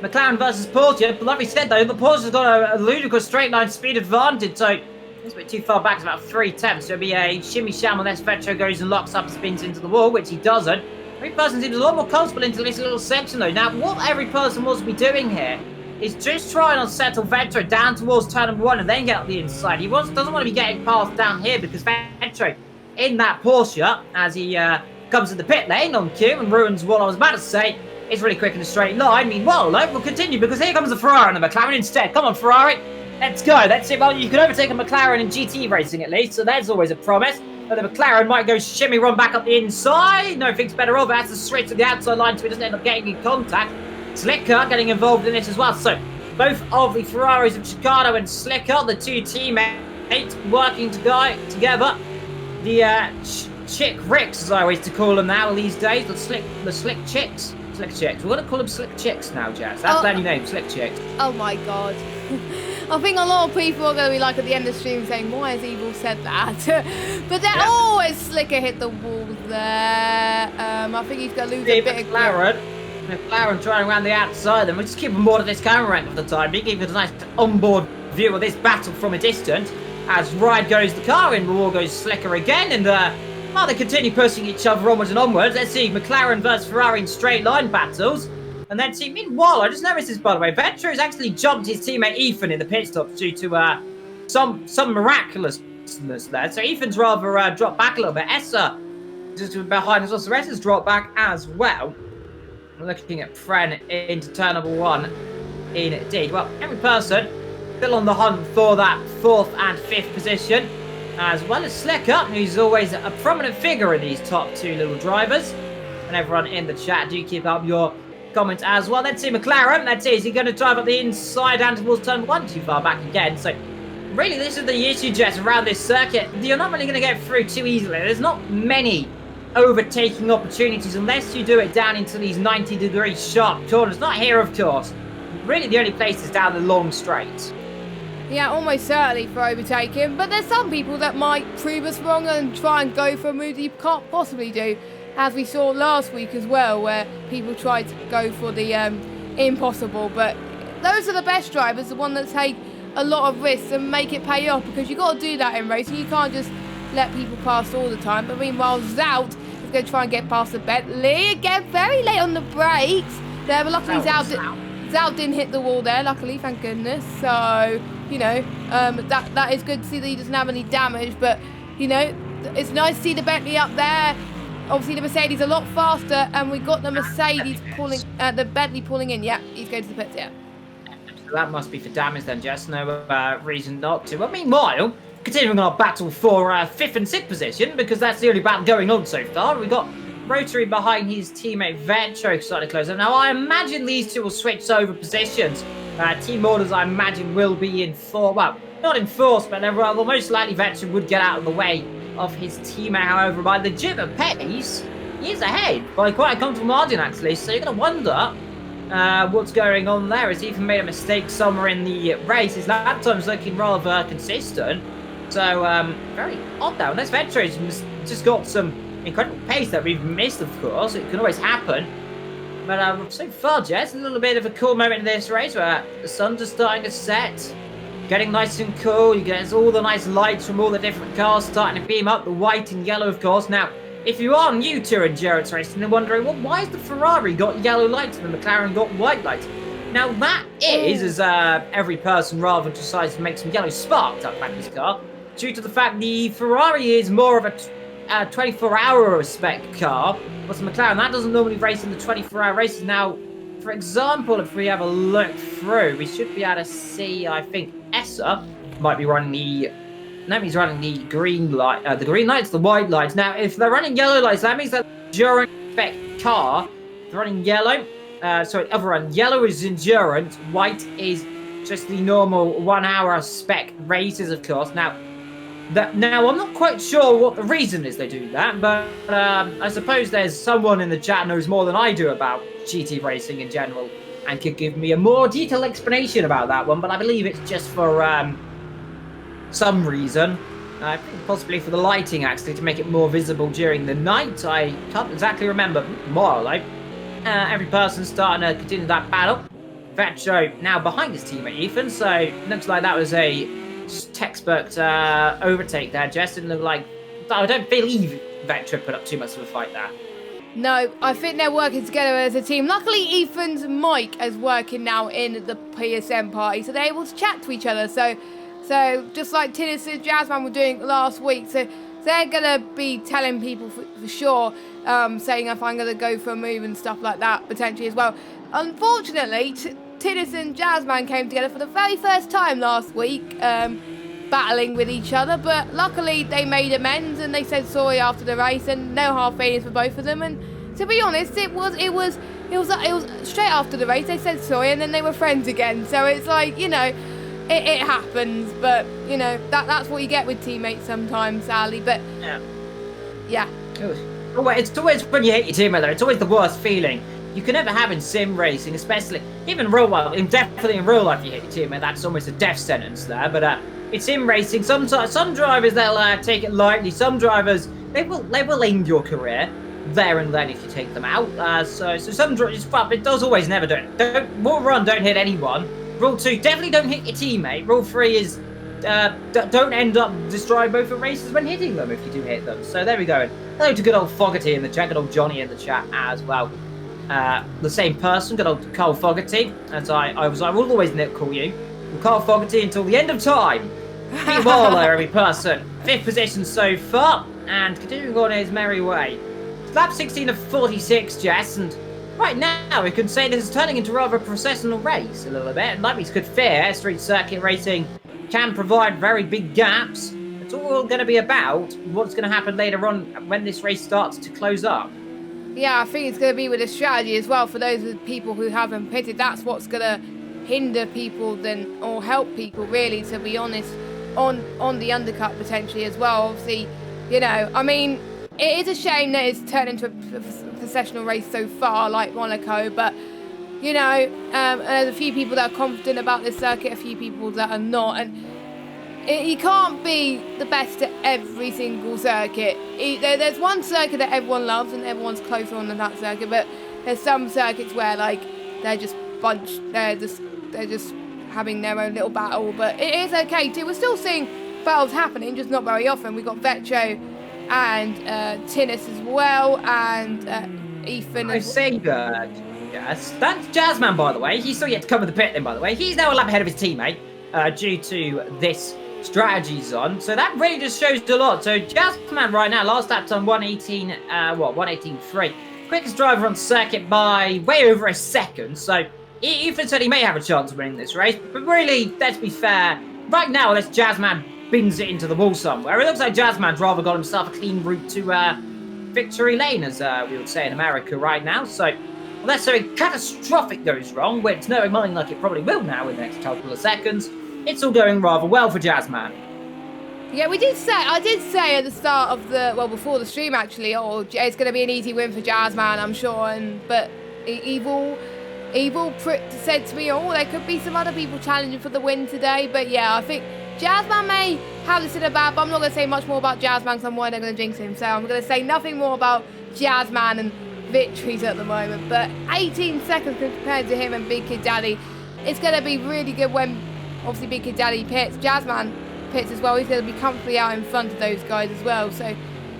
McLaren versus Porsche. Like we said though, the Porsche has got a ludicrous straight line speed advantage, so it's a bit too far back. It's about 3 tenths. So it'll be a shimmy sham unless Vettel goes and locks up and spins into the wall, which he doesn't. Every person seems a lot more comfortable into this little section though. Now what every person wants to be doing here is just trying to settle Vettel down towards turn 1 and then get up the inside. He doesn't want to be getting passed down here because Vettel in that Porsche, as he comes to the pit lane on cue and ruins what I was about to say, is really quick in a straight line. Meanwhile, we'll continue because here comes the Ferrari and the McLaren instead. Come on, Ferrari. Let's go. Let's see. Well, you can overtake a McLaren in GT racing at least, so there's always a promise. But the McLaren might go shimmy run back up the inside. No, thinks better of it. Has to switch to the outside line so he doesn't end up getting in contact. Slicker getting involved in this as well. So both of the Ferraris of Chicago and Slicker, the two teammates, working together. The chick ricks, as I always to call them now these days. The slick chicks. Slick chicks. We're going to call them slick chicks now, Jazz. That's their new name, slick chicks. Oh my god. I think a lot of people are going to be like at the end of the stream saying, why has Evil said that? But they're always Slicker hit the wall there. I think he's going to lose a bit of grip. McLaren trying around the outside, then we'll just keep on board of this camera rank for the time being, give us a nice onboard view of this battle from a distance. As right goes the car, in the wall goes Slicker again, and they continue pushing each other onwards and onwards. Let's see McLaren versus Ferrari in straight line battles. And then see, meanwhile, I just noticed this by the way, Vettel has actually jumped his teammate Ethan in the pit stops due to some miraculousness there. So Ethan's rather dropped back a little bit. just behind us. So the rest has dropped back as well. We're looking at Pren into turn number 1 indeed. Well, every person still on the hunt for that 4th and 5th position, as well as Slicker, who's always a prominent figure in these top 2 little drivers. And everyone in the chat, do keep up your comments as well. Let's see McLaren. Let's see, is he going to drive up the inside and towards turn 1? Too far back again. So really, this is the issue, Jess, around this circuit. You're not really going to get through too easily. There's not many overtaking opportunities unless you do it down into these 90-degree sharp corners. Not here, of course. Really, the only place is down the long straight. Yeah, almost certainly for overtaking. But there's some people that might prove us wrong and try and go for a move that you can't possibly do, as we saw last week as well, where people tried to go for the impossible. But those are the best drivers, the one that take a lot of risks and make it pay off, because you've got to do that in racing. You can't just let people pass all the time. But meanwhile, Zout is going to try and get past the Bentley. Again, very late on the brakes there, but luckily Zout didn't hit the wall there, luckily, thank goodness. So, you know, that is good to see that he doesn't have any damage. But, you know, it's nice to see the Bentley up there. Obviously, the Mercedes a lot faster, and we got the Mercedes pulling, the Bentley pulling in. Yeah, he's going to the pits, yeah. So that must be for damage then, Jess. No reason not to. Well, meanwhile, continuing our battle for 5th and 6th position, because that's the only battle going on so far. We've got Rotary behind his teammate Vetro starting to close up. Now, I imagine these two will switch over positions. Team orders, I imagine, will be in force. Well, not in force, but well, most likely Vetro would get out of the way of his teammate. However, by legitimate pace, he is ahead by quite a comfortable margin, actually. So you're going to wonder what's going on there. Has he even made a mistake somewhere in the race? His lap time's looking rather consistent. So, very odd now. Unless Vetro's just got some incredible pace that we've missed, of course. It can always happen. But so far, Jess, a little bit of a cool moment in this race where the sun's just starting to set. Getting nice and cool. You get all the nice lights from all the different cars starting to beam up. The white and yellow, of course. Now, if you are new to endurance racing and wondering, well, why has the Ferrari got yellow lights and the McLaren got white lights? Now, that is, as every person rather decides to make some yellow sparks out back his car, due to the fact the Ferrari is more of a 24-hour spec car, but the McLaren, that doesn't normally race in the 24-hour races. Now, for example, if we have a look through, we should be able to see, I think, Essa might be running the... No, he's running the green light. The green lights, the white lights. Now, if they're running yellow lights, that means that endurance spec car, they're running yellow. Sorry, other one. Yellow is endurance. White is just the normal 1 hour spec races, of course. Now, I'm not quite sure what the reason is they do that, but I suppose there's someone in the chat knows more than I do about GT racing in general and could give me a more detailed explanation about that one. But I believe it's just for some reason. I think possibly for the lighting, actually, to make it more visible during the night. I can't exactly remember. More like every person starting to continue that battle. Vetro now behind his teammate Ethan, so looks like that was a textbook overtake there. Jess, didn't look like... I don't believe Vetro put up too much of a fight there. No, I think they're working together as a team. Luckily, Ethan's mic is working now in the PSN party, so they're able to chat to each other. So just like Tinnis and Jazzman were doing last week, so they're going to be telling people for sure, saying if I'm going to go for a move and stuff like that, potentially as well. Unfortunately, Tinnis and Jazzman came together for the very first time last week, battling with each other, but luckily they made amends and they said sorry after the race, and no hard feelings for both of them. And to be honest, it was straight after the race they said sorry, and then they were friends again. So it's like, you know, it happens, but you know that's what you get with teammates sometimes, sadly. But yeah. It's always when you hate your teammate, though. It's always the worst feeling. You can never have in sim racing, especially even real life. Definitely in real life, you hit your teammate. That's almost a death sentence there. But it's sim racing. Some drivers they'll take it lightly. Some drivers they will end your career there and then if you take them out. So some drivers, it does always never do it. Rule 1, don't hit anyone. Rule 2, definitely don't hit your teammate. Rule 3 is don't end up destroying both the races when hitting them if you do hit them. So there we go. Hello to good old Fogarty in the chat, good old Johnny in the chat as well. The same person, good old Carl Fogarty, as I will always call you. Carl Fogarty until the end of time. Meanwhile, every person, 5th position so far, and continuing on his merry way. lap 16 of 46, Jess, and right now we could say this is turning into rather a processional race a little bit. And like we could fear, street circuit racing can provide very big gaps. It's all going to be about what's going to happen later on when this race starts to close up. Yeah, I think it's going to be with a strategy as well for those people who haven't pitted. That's what's going to hinder people then, or help people really, to be honest, on the undercut potentially as well. Obviously, you know, I mean, it is a shame that it's turned into a processional race so far, like Monaco, but you know, there's a few people that are confident about this circuit, a few people that are not, and you can't be the best at every single circuit. There's one circuit that everyone loves and everyone's closer on than that circuit, but there's some circuits where like they're just bunched, they're just having their own little battle. But it is okay too. We're still seeing battles happening, just not very often. We've got Vetro and Tinnis as well, and Ethan. I say that. Yes, that's Jazzman, by the way. He's still yet to cover the pit then, by the way. He's now a lap ahead of his teammate due to this strategy zone. So that really just shows a lot. So Jazzman right now, last lap time 118.3. Quickest driver on circuit by way over a second. So Ethan said he may have a chance of winning this race. But really, let's be fair. Right now, unless Jazzman bins it into the wall somewhere, it looks like Jazzman's rather got himself a clean route to victory lane, as we would say in America right now. So unless something catastrophic goes wrong, which knowing mine like it probably will now in the next couple of seconds, it's all going rather well for Jazzman. Yeah, I did say at the start of before the stream actually, it's going to be an easy win for Jazzman, I'm sure, but Evil said to me, there could be some other people challenging for the win today, but yeah, I think Jazzman may have this in a bad, but I'm not going to say much more about Jazzman because I'm worried they're going to jinx him, so I'm going to say nothing more about Jazzman and victories at the moment. But 18 seconds compared to him and Big Kid Daddy, it's going to be really good when obviously Big Kid Daddy pits. Jazzman pits as well. He's going to be comfortably out in front of those guys as well, so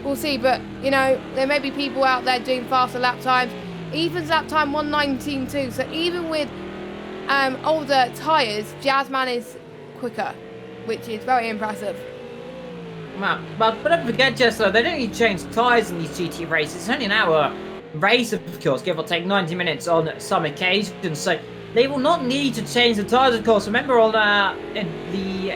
we'll see. But you know, there may be people out there doing faster lap times. Ethan's lap time 1:19.2, so even with older tyres, Jazzman is quicker, which is very impressive. But don't forget, Jess, though, they don't need to change tyres in these GT races. It's only an hour race, of course, give or take 90 minutes on some occasions, so they will not need to change the tyres, of course. Remember on in the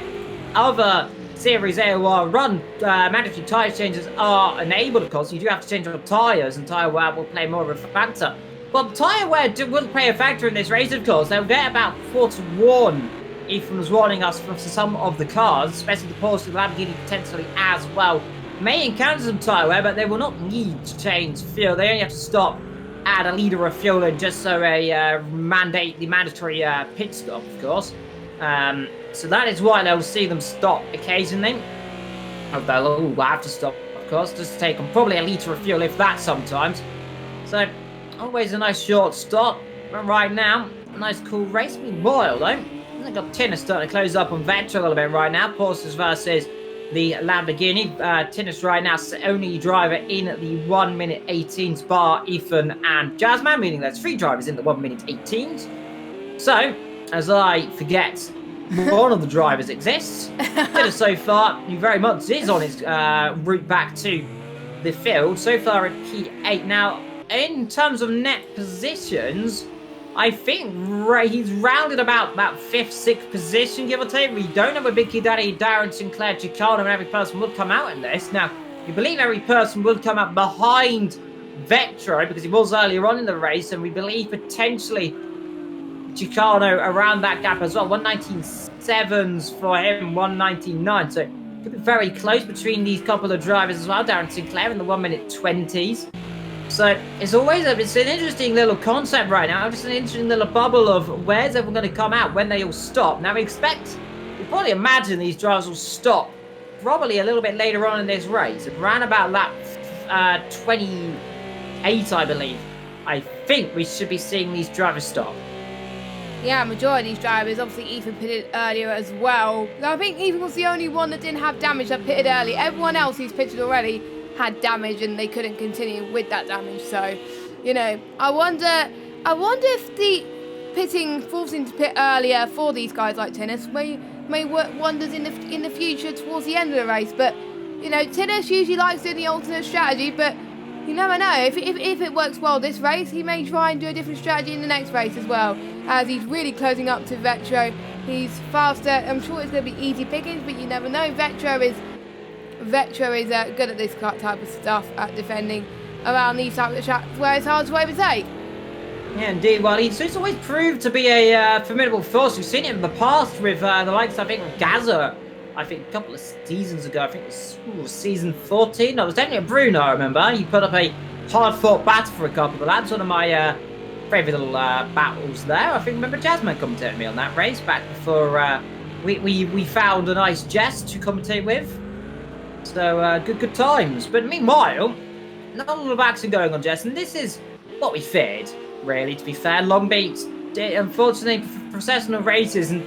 other series AOR run, mandatory tyre changes are enabled, of course. You do have to change your tyres, and tyre wear will play more of a factor. But tyre wear will play a factor in this race, of course. They'll get about 4 to 1. Ethan was warning us for some of the cars, especially the Porsche Lamborghini potentially as well. May encounter some tyre wear, but they will not need to change fuel. They only have to stop, add a litre of fuel in just so the mandatory pit stop, of course. So that is why they'll see them stop occasionally. They'll have to stop, of course, just to take them probably a litre of fuel, if that sometimes. So, always a nice short stop. But right now, a nice cool race. Meanwhile, though, I've got Tinnis starting to close up on Vettel a little bit right now. Porsche versus the Lamborghini. Tinnis right now only driver in the 1:18 bar, Ethan and Jazzman, meaning there's 3 drivers in the 1:18. So, as I forget, one of the drivers exists. Tinnis so far, he very much is on his route back to the field. So far at P8. Now, in terms of net positions, I think he's rounded about 5th, 6th position, give or take. We don't know where Big Kid Daddy, Darren, Sinclair, Chicano, and every person would come out in this. Now, we believe every person would come out behind Vetro because he was earlier on in the race, and we believe potentially Chicano around that gap as well. 1:19.7s for him, 1:19.9. So, it could be very close between these couple of drivers as well. Darren Sinclair in the 1:20s. So it's an interesting little concept right now, just an interesting little bubble of where's everyone going to come out when they all stop. Now we probably imagine these drivers will stop probably a little bit later on in this race, around about lap 28, I believe. I think we should be seeing these drivers stop. Yeah, majority of these drivers, obviously Ethan pitted earlier as well. I think Ethan was the only one that didn't have damage that pitted early. Everyone else who's pitted already had damage and they couldn't continue with that damage. So, you know, I wonder if the forcing to pit earlier for these guys like Tinnis may work wonders in the future towards the end of the race. But you know, Tinnis usually likes doing the alternate strategy, but you never know. If it works well this race, he may try and do a different strategy in the next race as well, as he's really closing up to Vetro. He's faster. I'm sure it's going to be easy pickings, but you never know. Vetro is good at this type of stuff, at defending around these types of tracks where it's hard to overtake. Yeah, indeed. Well, he's always proved to be a formidable force. We've seen it in the past with the likes, I think, of Gaza. I think a couple of seasons ago, I think it was season 14. No, it was definitely a Bruno, I remember. He put up a hard-fought battle for a couple of lads. One of my favourite little battles there. I think, remember, Jasmine commentated me on that race back before we found a nice Jess to commentate with. So, good times. But meanwhile, not a lot of action going on, Jess, and this is what we feared, really, to be fair. Long Beach, unfortunately, professional races, and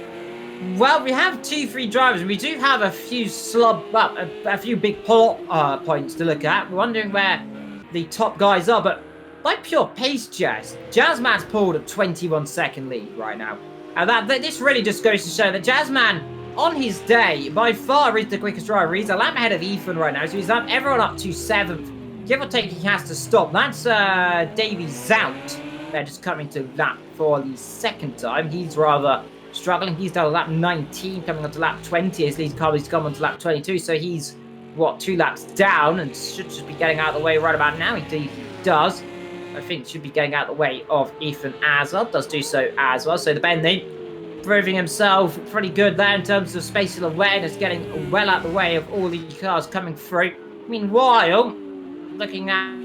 well, we have 2-3 drivers, and we do have a few a few big points to look at. We're wondering where the top guys are, but by pure pace, Jazzman's pulled a 21-second lead right now. And this really just goes to show that Jazzman, on his day, by far is the quickest driver. He's a lap ahead of Ethan right now, so he's up everyone up to 7th. Give or take, he has to stop. That's Davey Zout. They're just coming to lap for the second time. He's rather struggling. He's down to lap 19, coming on to lap 20 as Lee's Carly's come on to lap 22. So he's, 2 laps down and should just be getting out of the way right about now. He does. I think should be getting out of the way of Ethan as well. Does do so as well. So the Bentley proving himself pretty good there in terms of spatial awareness, getting well out of the way of all the cars coming through. Meanwhile, looking at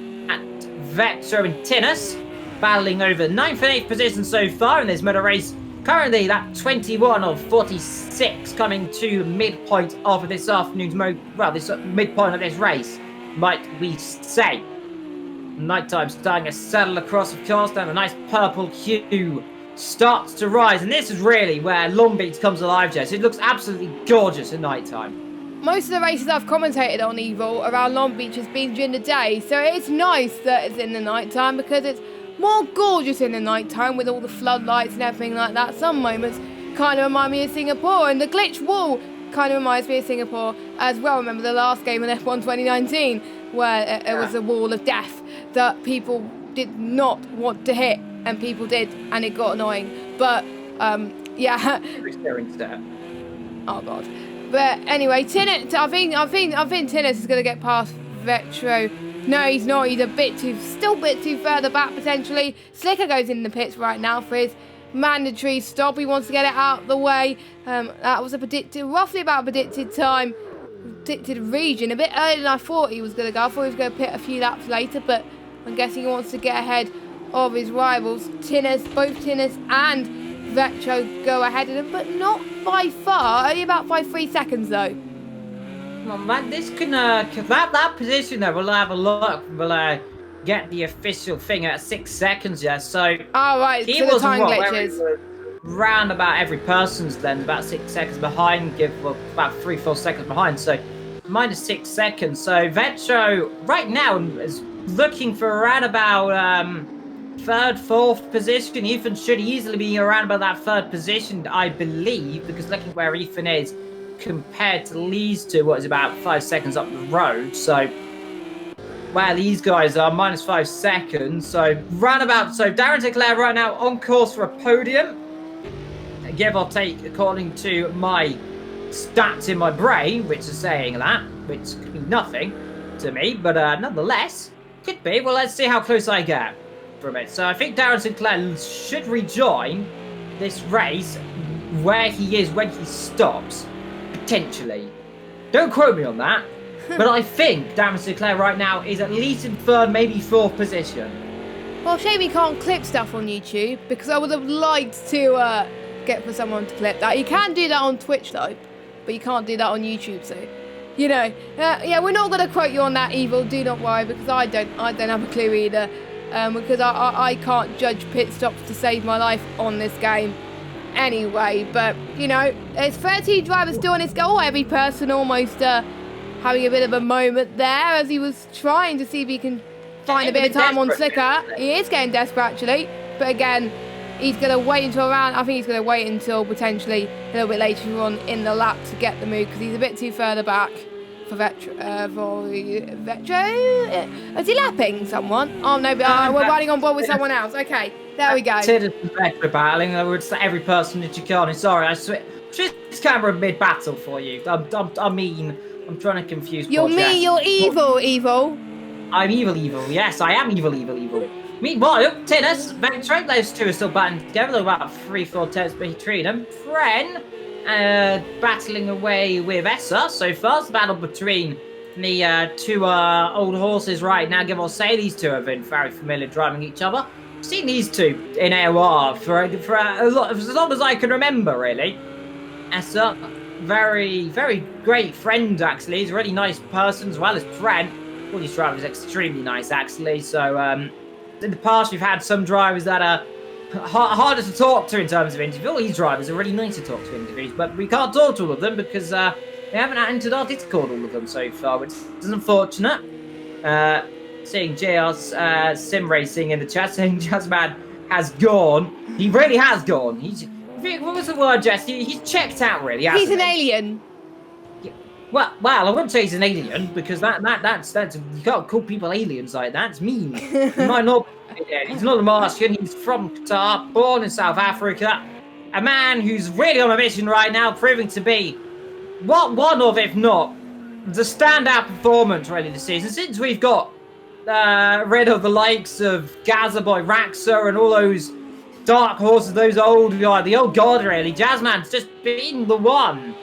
Vector and Tinnis, battling over 9th and 8th position so far in this middle race. Currently, that 21 of 46 coming to midpoint of this afternoon's this midpoint of this race, might we say. Nighttime starting to settle across, of course, down a nice purple hue starts to rise, and this is really where Long Beach comes alive, Jess. It looks absolutely gorgeous at nighttime. Most of the races I've commentated on Evil around Long Beach has been during the day, so it's nice that it's in the nighttime because it's more gorgeous in the nighttime with all the floodlights and everything like that. Some moments kind of remind me of Singapore, and the glitch wall kind of reminds me of Singapore as well. Remember the last game in F1 2019 where it was a wall of death that people did not want to hit, and people did, and it got annoying. But yeah. Oh god. But anyway, Tinnis, I think Tinnis is gonna get past Vetro. No, he's not. He's still a bit too further back potentially. Slicker goes in the pits right now for his mandatory stop. He wants to get it out of the way. That was roughly about a predicted time, predicted region. A bit earlier than I thought he was going to go. I thought he was going to pit a few laps later, but I'm guessing he wants to get ahead of his rivals. Both Tinnis and Vetro go ahead of him, but not by far. Only about by 3 seconds though. Well, man, this can that position there. We'll have a look. We'll get the official thing at 6 seconds. Yeah. So. Oh right. He so was the time glitches. Round about every person's then about 6 seconds behind. About 3-4 seconds behind. So minus 6 seconds. So Vetro right now is looking for around about 3rd, 4th position. Ethan should easily be around about that 3rd position, I believe, because looking where Ethan is compared to Lee's two, what is about 5 seconds up the road. So, well, these guys are minus 5 seconds. So, Darren Declare right now on course for a podium. Give or take, according to my stats in my brain, which is saying that, which could be nothing to me, but nonetheless, could be. Well, let's see how close I get from it. So, I think Darren Sinclair should rejoin this race where he is when he stops. Potentially. Don't quote me on that. But I think Darren Sinclair right now is at least in 3rd, maybe 4th position. Well, shame you can't clip stuff on YouTube, because I would have liked to get for someone to clip that. You can do that on Twitch though, but you can't do that on YouTube, so you know. Yeah, we're not going to quote you on that, Evil, do not worry, because I don't have a clue either. Because I can't judge pit stops to save my life on this game. Anyway, but you know, there's 13 drivers still on his goal. Every person almost having a bit of a moment there as he was trying to see if he can find a bit of time on Slicker. He is getting desperate actually, but again, he's going to wait until I think he's going to wait until potentially a little bit later on in the lap to get the move, because he's a bit too further back for Vetro. Is he lapping someone? Oh no, but we're riding on board with someone else. Okay, there we go. Tinnis and Vetro battling. I would say every person that you can. Sorry, I swear. This camera mid-battle for you. I mean, I'm trying to confuse. You're me. You're evil. I'm evil. Yes, I am evil. Meanwhile, Tinnis, Vetro, those two are still battling together. They're about 3-4 turns between them. Fren, battling away with Essa so far. It's a battle between the two old horses right now. Give or say, these two have been very familiar driving each other. I've seen these two in AOR for a lot, as long as I can remember, really. Essa, very great friend, actually. He's a really nice person, as well as Fren. All these drivers are extremely nice, actually. So, in the past, we've had some drivers that are harder to talk to in terms of interview. All these drivers are really nice to talk to in interviews, but we can't talk to all of them because we haven't entered our Discord, all of them so far, which is unfortunate. Seeing JR's sim racing in the chat, saying Jazzman has gone. He really has gone. What was the word, Jess? He's checked out, really. He's an alien. Well, I wouldn't say he's an alien because that's you can't call people aliens like that. It's mean. He might not be an alien. He's not a Martian. He's from Qatar, born in South Africa. A man who's really on a mission right now, proving to be one of, if not, the standout performance really this season. Since we've got rid of the likes of Gaza Boy, Raxa, and all those dark horses, those old the old god really. Jazzman's just been the one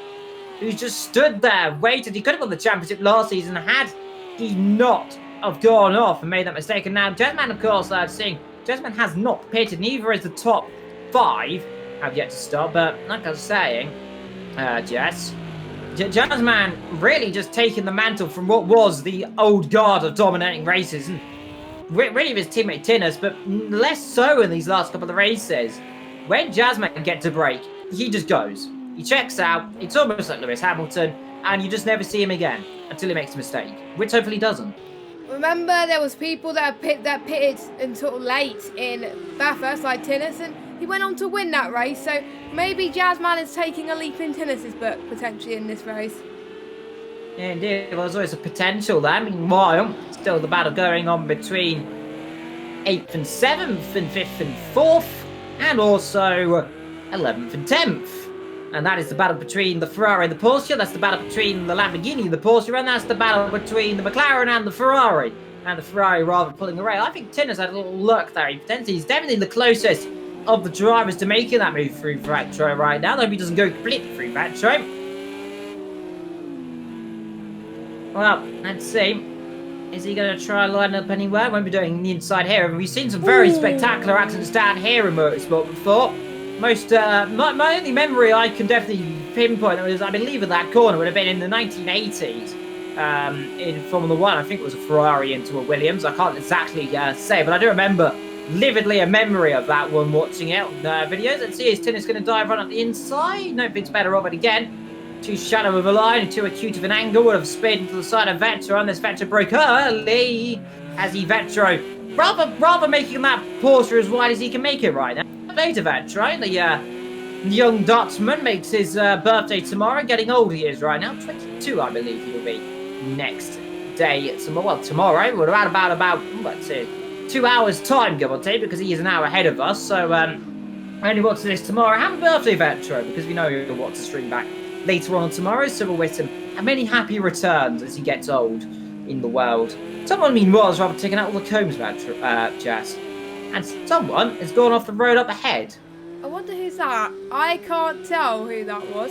who's just stood there, waited. He could have won the championship last season had he not have gone off and made that mistake. And now Jazzman, of course, seeing Jazzman has not pitted. Neither is the top 5 have yet to stop. But like I was saying, Jess, Jazzman really just taking the mantle from what was the old guard of dominating races, and really with his teammate Tinnis, but less so in these last couple of races. When Jazzman gets a break, he just goes. He checks out. It's almost like Lewis Hamilton, and you just never see him again until he makes a mistake, which hopefully he doesn't. Remember, there was people that pitted until late in Bathurst, like Tinnis, and he went on to win that race. So maybe Jazzman is taking a leap in Tinnis's book potentially in this race. Yeah, indeed, well, there's always a potential there. Meanwhile, still the battle going on between 8th and 7th and 5th and 4th, and also 11th and 10th. And that is the battle between the Ferrari and the Porsche. That's the battle between the Lamborghini and the Porsche. And that's the battle between the McLaren and the Ferrari. And the Ferrari rather pulling away. I think Tinnis had a little luck there. He's definitely the closest of the drivers to making that move through Vetro right now. Though he doesn't go completely through Vetro. Well, let's see. Is he going to try and line up anywhere? Won't be doing the inside here. We've seen some very spectacular accidents down here in motorsport before. My only memory I can definitely pinpoint was, I believe, in that corner would have been in the 1980s in Formula 1. I think it was a Ferrari into a Williams. I can't exactly say, but I do remember vividly a memory of that one watching it on videos. Let's see, is Tinnis going to dive right up the inside? No, it's better of it again. Too shallow of a line and too acute of an angle. Would have sped into the side of Vetro, and this Vetro broke early as Vetro rather making that Porsche as wide as he can make it right now. Later, Vetro, the young Dutchman, makes his birthday tomorrow. Getting old he is right now. 22, I believe he'll be next day. Tomorrow. We're around about let's see, 2 hours time, give or take, because he is an hour ahead of us. So only watch this tomorrow. Happy birthday, Vetro, because we know he'll watch the stream back later on tomorrow. So we'll wish him many happy returns as he gets old in the world. Someone, meanwhile, is rather taking out all the combs, Jazz. And someone has gone off the road up ahead. I wonder who's that. I can't tell who that was.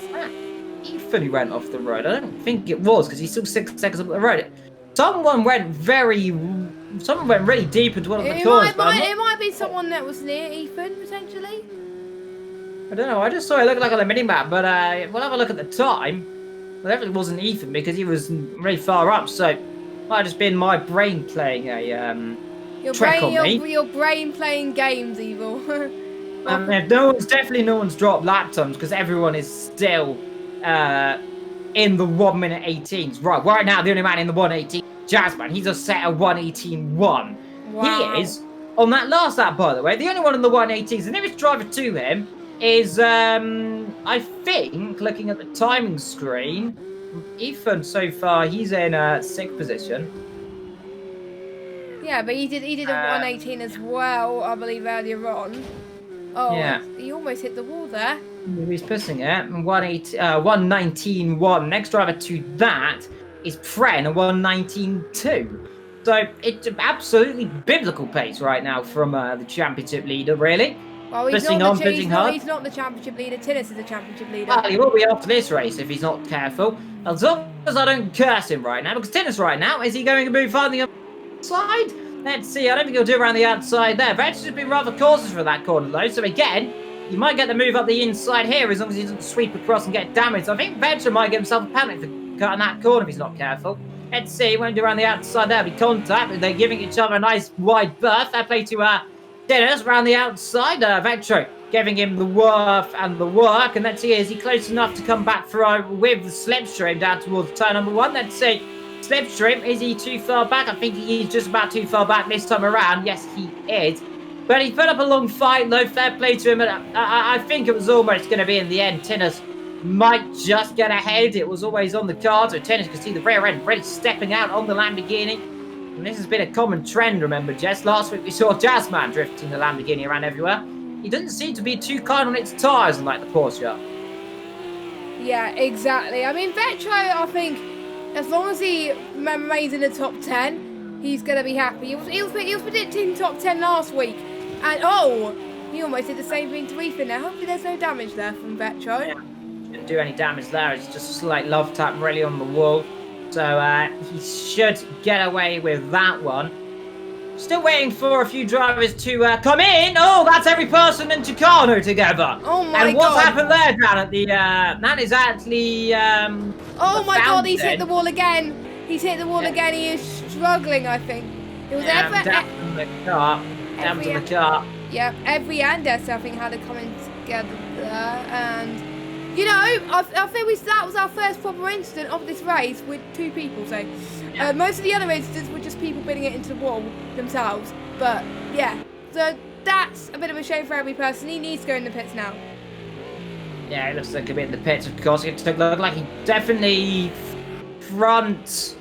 Ethan who went off the road. I don't think it was, because he's still 6 seconds up the road. Someone went really deep into one of the corners. It might be someone that was near Ethan, potentially. I don't know. I just saw it look like on the mini-map, but we'll have a look at the time. Well, definitely wasn't Ethan, because he was really far up, so it might have just been my brain playing a... Your brain playing games, Evil. no one's dropped lap times because everyone is still in the 1:18s. Right now the only man in the 1:18, Jazzman. He's a set of 1:18.1. Wow. He is on that last lap, by the way. The only one in the 1:18s. The nearest driver to him is I think, looking at the timing screen, Ethan, so far, he's in 6th position. Yeah, but he did a 118 as well, I believe, earlier on. Oh, Yeah. he almost hit the wall there. He's pushing it. 119.1. Next driver to that is Pren, 119.2. So it's absolutely biblical pace right now from the championship leader, really. Well, he's Pushing not, on, the, pushing hard. he's not the championship leader. Tinnis is the championship leader. Well, he will be after this race if he's not careful. As long as I don't curse him right now, because Tinnis right now, is he going to move on the outside? Let's see, I don't think he'll do it around the outside there. Vetch has been rather cautious for that corner though, so again, you might get the move up the inside here as long as he doesn't sweep across and get damaged. I think Vetch might get himself a penalty for cutting that corner if he's not careful. Let's see, he won't do around the outside there, be contact, but they're giving each other a nice wide berth. Fair play to Dennis around the outside. Vetro giving him the worth and the work, and let's see, is he close enough to come back through with the slipstream down towards turn number 1? Let's see. Slipstream, is he too far back? I think he's just about too far back this time around. Yes, he is. But he put up a long fight, though. Fair play to him. And I think it was almost going to be in the end. Tinnis might just get ahead. It was always on the card. So Tinnis could see the rear end really stepping out on the Lamborghini. And this has been a common trend, remember, Jess? Last week we saw Jazzman drifting the Lamborghini around everywhere. He doesn't seem to be too kind on its tyres, unlike the Porsche. Yeah, exactly. I mean, Vetro, I think, as long as he remains in the top 10, he's going to be happy. He was predicting top 10 last week. And, he almost did the same thing to Ethan there. Hopefully there's no damage there from Vetro. Yeah, didn't do any damage there. It's just a slight love tap really on the wall. So he should get away with that one. Still waiting for a few drivers to come in. Oh, that's every person in Chicano together. Oh my god. And what's happened there down at the... that is actually... oh my god, he's hit the wall again. He's hit the wall again. He is struggling, I think. It was down to the car. Down to the car. Yeah, every Andes, I think, had a coming together there. And, you know, I think that was our first proper incident of this race with 2 people. So, most of the other incidents were just people bidding it into the wall themselves. But, yeah, so that's a bit of a shame for every person. He needs to go in the pits now. Yeah, it looks like a bit in the pits, of course. It looked like he definitely front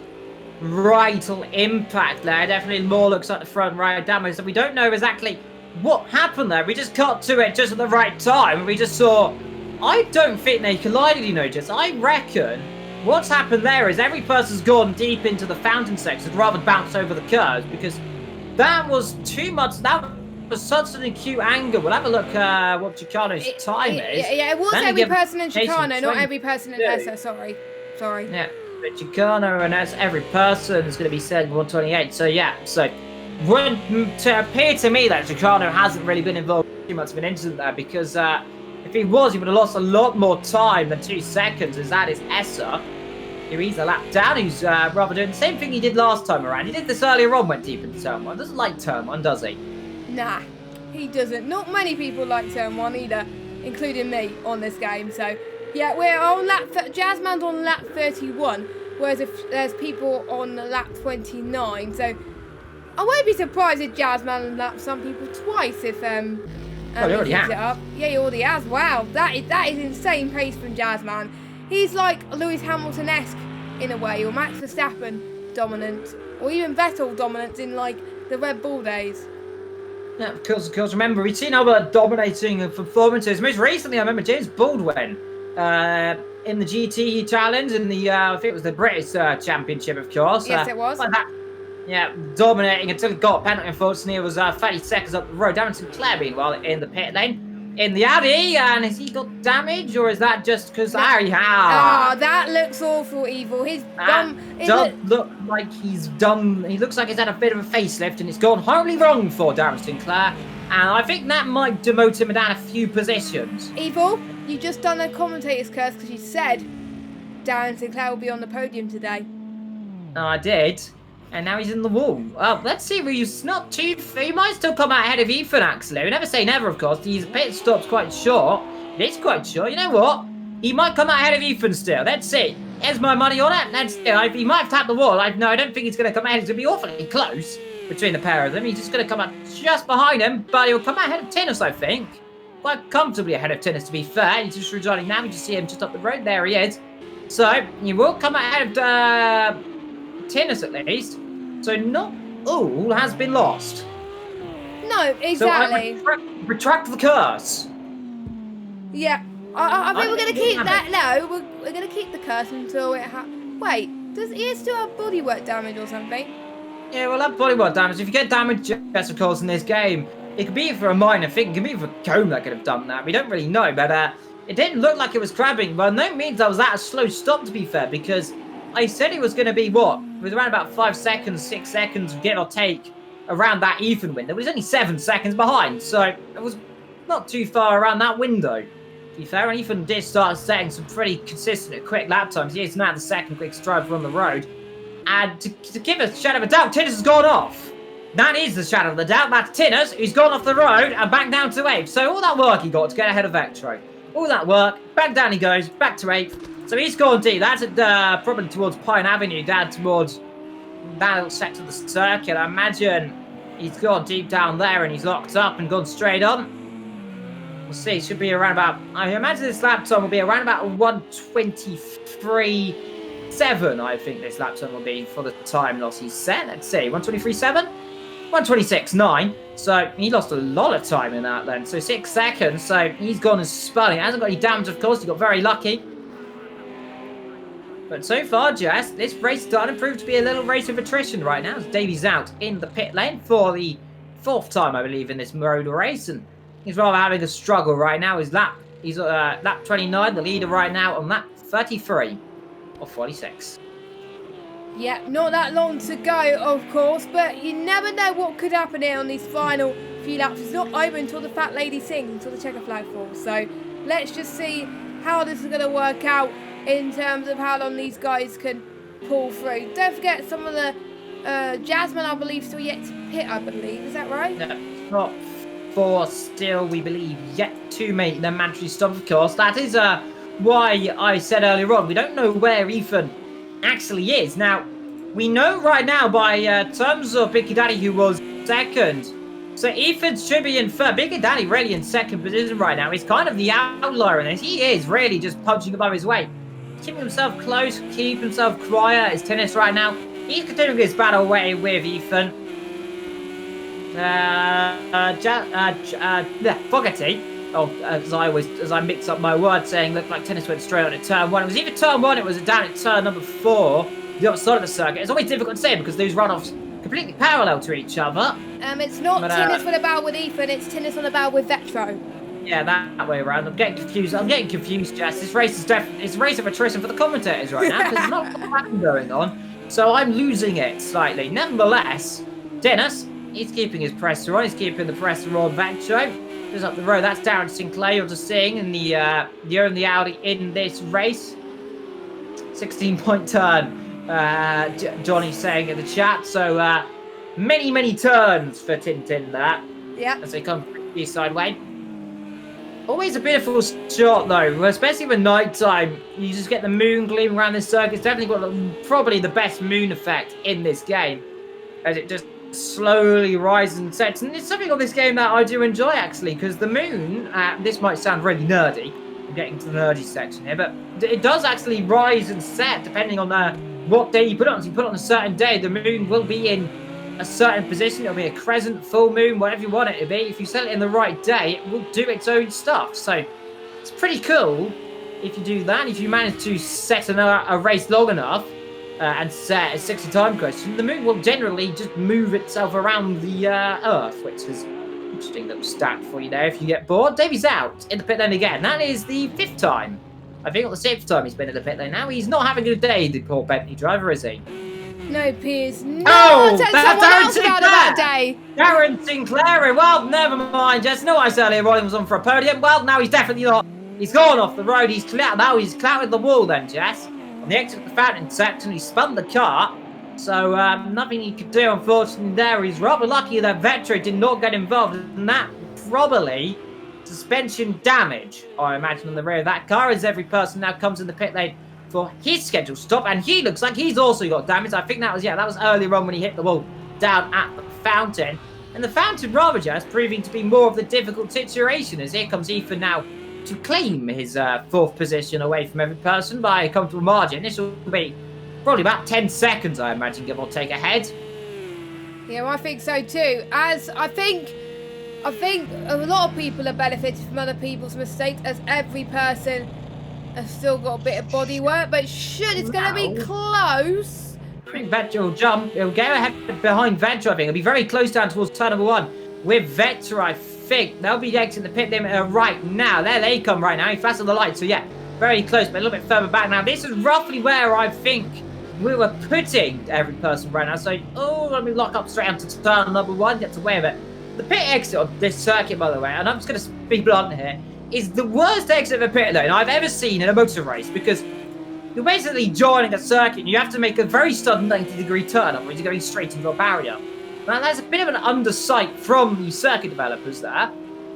right impact there. Definitely more looks like the front right damage. So we don't know exactly what happened there. We just cut to it just at the right time. We just saw... I don't think they collided, you know, just. I reckon what's happened there is every person's gone deep into the fountain section rather than bounce over the curves, because that was too much. That was such an acute angle. We'll have a look what Chicano's time is. Yeah, it was every person in Chicano, not every person in Essa. Sorry. Yeah, but Chicano and every person is going to be setting 128. So yeah, so would to appear to me that Chicano hasn't really been involved in too much of an incident there, because if he was, he would have lost a lot more time than 2 seconds, as that is Essa. He's a lap down, who's rather doing the same thing he did last time around. He did this earlier on, went deep into turn 1. Doesn't like turn 1, does he? Nah, he doesn't. Not many people like turn 1 either, including me on this game. So, yeah, we're on Jazzman's on lap 31, whereas if there's people on lap 29. So, I won't be surprised if Jazzman laps some people twice if he already has. it up. Yeah, he already has. Wow, that is insane pace from Jazzman. He's like Lewis Hamilton-esque in a way, or Max Verstappen dominant, or even Vettel dominance in like the Red Bull days. Yeah, of course. Remember, we've seen other dominating performances. Most recently, I remember James Baldwin in the GT Challenge, in the I think it was the British Championship, of course. Yes, it was. Like that, yeah, dominating until he got a penalty. Unfortunately, it was 30 seconds up the road. Darren Sinclair, meanwhile, in the pit lane. In the Audi, and has he got damage, or is that just because Harry has? That looks awful, Evil. His does look like he's done. He looks like he's had a bit of a facelift, and it's gone horribly wrong for Darren Sinclair. And I think that might demote him down a few positions. Evil, you just done a commentator's curse because you said Darren Sinclair will be on the podium today. Oh, I did. And now he's in the wall. Let's see. He's not too... He might still come out ahead of Ethan, actually. We never say never, of course. His pit stop's quite short. It is quite short. You know what? He might come out ahead of Ethan still. Let's see. Here's my money on it. Let's see. He might have tapped the wall. No, I don't think he's going to come ahead. He's going to be awfully close between the pair of them. He's just going to come out just behind him. But he'll come out ahead of Tinnis, I think. Quite comfortably ahead of Tinnis, to be fair. He's just rejoining now. We just see him just up the road. There he is. So, you will come ahead of Tinnis at least. So, not all has been lost. No, exactly. So, I retract the curse. Yeah, I think we're going to keep that. No, we're going to keep the curse until it Wait, does he still have bodywork damage or something? Yeah, well, that bodywork damage. If you get damage, yes, of course, in this game, it could be for a minor thing. It could be for Cone that could have done that. We don't really know, but it didn't look like it was crabbing. By no means that was that a slow stop, to be fair, because I said it was going to be what? It was around about 5 seconds, 6 seconds, give or take, around that Ethan window. It was only 7 seconds behind, so it was not too far around that window. To be fair, and Ethan did start setting some pretty consistent quick lap times. He is now the second quickest driver on the road. And to give a shadow of a doubt, Tinnis has gone off. That is the shadow of the doubt. That's Tinnis, who's gone off the road and back down to 8th. So all that work he got to get ahead of Vectro. All that work, back down he goes, back to 8th. So he's gone deep. That's at, probably towards Pine Avenue, down towards that little sector of the circuit. I imagine he's gone deep down there and he's locked up and gone straight on. We'll see. It should be around about, I imagine this lap time will be around about 1:23.7, I think this lap time will be for the time loss he's set. Let's see, 1:23.7? 1:26.9. So he lost a lot of time in that then. So 6 seconds. So he's gone and spun. He hasn't got any damage, of course. He got very lucky. But so far, Jess, this race is starting to prove to be a little race of attrition right now. As Davies out in the pit lane for the 4th time, I believe, in this road race. And he's rather having a struggle right now. He's lap 29, the leader right now on lap 33 of 46. Yeah, not that long to go, of course, but you never know what could happen here on these final few laps. It's not over until the fat lady sings, until the checker flag falls. So let's just see how this is going to work out in terms of how long these guys can pull through. Don't forget some of the Jasmine, I believe, still yet to pit, I believe. Is that right? No, top 4 still, we believe, yet to make the mandatory stop, of course. That is why I said earlier on, we don't know where Ethan actually is. Now, we know right now by terms of Biggie Daddy, who was second. So Ethan should be in third. Biggie Daddy really in second position right now. He's kind of the outlier in this. He is really just punching above his weight. Keeping himself close, keep himself quiet. It's Tinnis right now. He's continuing his battle away with Ethan. Fogarty. Oh, as I mix up my words, saying looked like Tinnis went straight on at turn 1. It was either turn 1, it was down at turn number 4, the other side of the circuit. It's always difficult to say because those runoffs completely parallel to each other. It's not Tinnis on the bow with Ethan, it's Tinnis on the bow with Vectro. Yeah, that way around. I'm getting confused, Jess. This race is definitely, it's a race of attrition for the commentators right now because there's not a lot going on. So I'm losing it slightly. Nevertheless, Tinnis, he's keeping his pressure on. He's keeping the pressure on Vectro. Just up the road, that's Darren Sinclair you're just seeing in the only Audi in this race. 16-point turn, Johnny's saying in the chat. So many turns for Tintin there. Yeah. As they come through the side way. Always a beautiful shot though, especially with night time. You just get the moon gleaming around this circuit. It's definitely got probably the best moon effect in this game, as it just slowly rises and sets. And it's something of this game that I do enjoy actually, because the moon, this might sound really nerdy, I'm getting to the nerdy section here, but it does actually rise and set depending on what day you put it on. So you put it on a certain day, the moon will be in a certain position. It'll be a crescent, full moon, whatever you want it to be. If you set it in the right day, it will do its own stuff. So it's pretty cool if you do that. If you manage to set a race long enough and set a 60 time question, the moon will generally just move itself around the Earth, which is an interesting little stat for you there if you get bored. Davey's out in the pit lane again. That is the 5th time. I think it's the 6th time he's been in the pit lane now. He's not having a good day, the poor Bentley driver, is he? No, Piers. No, oh, that's Darren Sinclair. That day. Darren Sinclair. Well, never mind. Just know I said earlier on he was on for a podium. Well, now he's definitely not. He's gone off the road. He's clear. Now he's clouted the wall then, Jess. On the exit of the fountain section, he spun the car. So nothing he could do, unfortunately, there. He's rather lucky that Vectro did not get involved. And that probably suspension damage, I imagine, on the rear of that car, as every person now comes in the pit lane for his scheduled stop, and he looks like he's also got damage. I think that was earlier on when he hit the wall down at the fountain. And the fountain rather just proving to be more of the difficult situation, as here comes Ethan now to claim his 4th position away from every person by a comfortable margin. This will be probably about 10 seconds, I imagine, give or take, ahead. Yeah, well, I think so too. As I think a lot of people have benefited from other people's mistakes, as every person has still got a bit of body work, but it's going to be close. I think Vector will jump. He'll go ahead behind Vector, I think. He'll be very close down towards turn number 1. With Vector, I think they'll be exiting the pit limit right now. There they come right now. He flashed on the light, so yeah, very close, but a little bit further back now. This is roughly where I think we were putting every person right now. So, let me lock up straight onto turn number 1, gets away with it. The pit exit of this circuit, by the way, and I'm just going to be blunt here, is the worst exit of a pit lane I've ever seen in a motor race, because you're basically joining a circuit and you have to make a very sudden 90-degree turn, otherwise you're going straight into a barrier. Now, there's a bit of an undersight from the circuit developers there.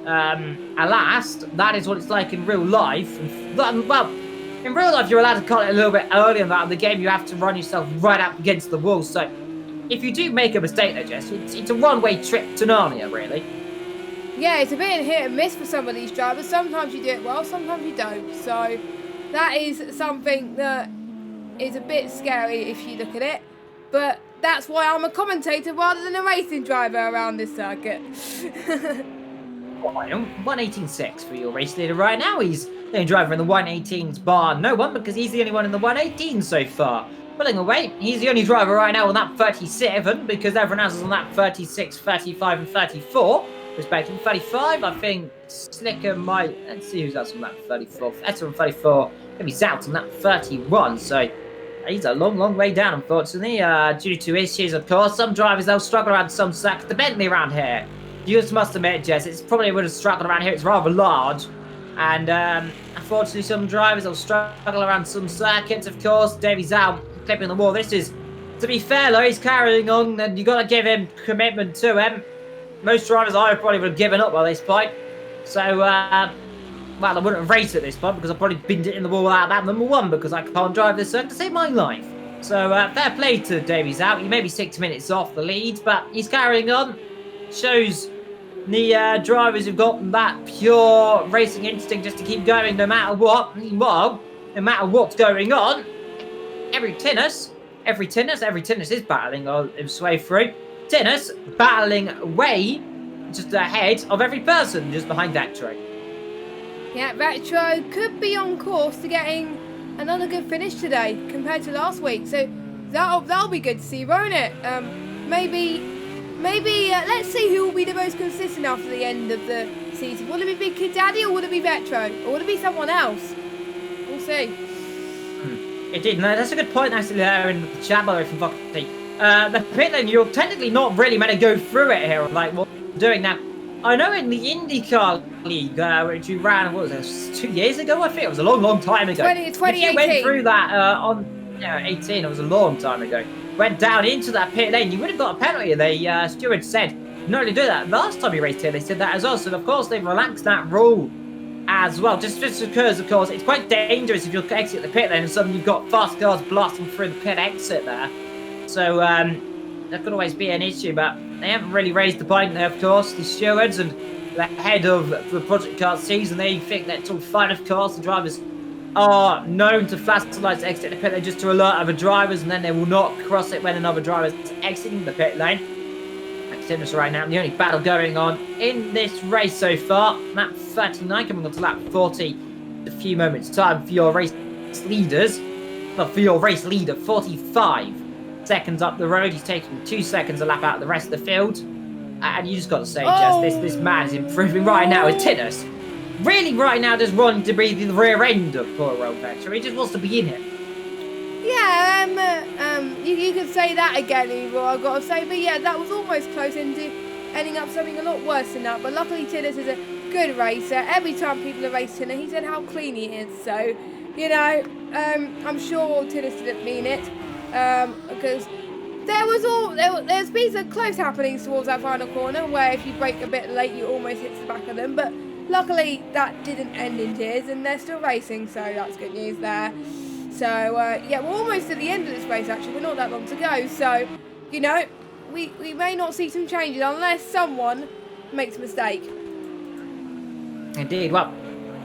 Alas, that is what it's like in real life. Well, in real life, you're allowed to cut it a little bit earlier than that. In the game, you have to run yourself right up against the wall. So, if you do make a mistake there, Jess, it's a one-way trip to Narnia, really. Yeah, it's a bit of hit and miss for some of these drivers. Sometimes you do it well, sometimes you don't. So, that is something that is a bit scary if you look at it. But that's why I'm a commentator rather than a racing driver around this circuit. 118.6 for your race leader right now. He's the only driver in the 118s bar no one, because he's the only one in the 118 so far. Pulling away, he's the only driver right now on that 37, because everyone else is on that 36, 35 and 34. Respectively, 35, I think Slicker might... Let's see who's else on that 34. Ether on 34, maybe Zout on that 31, so... He's a long way down, unfortunately, due to issues, of course. Some drivers, they'll struggle around some circuits. The Bentley around here, you just must admit, Jess, it's probably would have struggled around here. It's rather large. And, unfortunately, some drivers will struggle around some circuits, of course. Davy's out, clipping the wall. This is, to be fair, though, he's carrying on, and you've got to give him commitment to him. Most drivers, I probably would have given up by this point. So, well, I wouldn't have raced at this point because I've probably binned it in the wall without that number 1 because I can't drive this circuit to save my life. So, fair play to Davies out. He may be 6 minutes off the lead, but he's carrying on. Shows the drivers who've got that pure racing instinct just to keep going no matter what. Well, no matter what's going on, every Tinnis is battling his way through. Tinnis battling way just ahead of every person just behind Vectro. Yeah, Retro could be on course to getting another good finish today compared to last week. So that'll be good to see, won't it? Maybe let's see who will be the most consistent after the end of the season. Will it be Big Kid Daddy or will it be Retro? Or will it be someone else? We'll see. Indeed, no, that's a good point actually there in the chat, by the way, from Voxy. The pit lane, you're technically not really meant to go through it here, like what you're doing now. I know in the IndyCar League, which you ran, what was it, 2 years ago, I think? It was a long time ago. 2018. If you went through that on 18, it was a long time ago. Went down into that pit lane, you would have got a penalty. The steward said, not only do that, last time he raced here, they said that as well. So, of course, they've relaxed that rule as well. Just because, of course, it's quite dangerous if you exit the pit lane and suddenly you've got fast cars blasting through the pit exit there. So, that could always be an issue, but they haven't really raised the point there, of course. The stewards and the head of the Project Car season, they think that's all fine, of course. The drivers are known to flash the lights to exit the pit lane just to alert other drivers, and then they will not cross it when another driver is exiting the pit lane. Activities right now, the only battle going on in this race so far. Lap 39 coming on to lap 40 in a few moments' time for your race leaders. Well, for your race leader, 45 seconds up the road. He's taking 2 seconds a lap out of the rest of the field. And you just got to say, Jess, this man is improving right now with Tinnis. Really right now just wanting to be the rear end of poor old Vector. He just wants to be in it. Yeah, you could say that again, Evil, I've got to say. But yeah, that was almost close into ending up something a lot worse than that. But luckily Tinnis is a good racer. Every time people have raced Tinnis, he said how clean he is. So, you know, I'm sure Tinnis didn't mean it. Because there's been some close happenings towards that final corner where if you brake a bit late you almost hit the back of them, but luckily that didn't end in tears and they're still racing, so that's good news there. So yeah, we're almost at the end of this race actually, we're not that long to go, so you know, we may not see some changes unless someone makes a mistake. Indeed, well,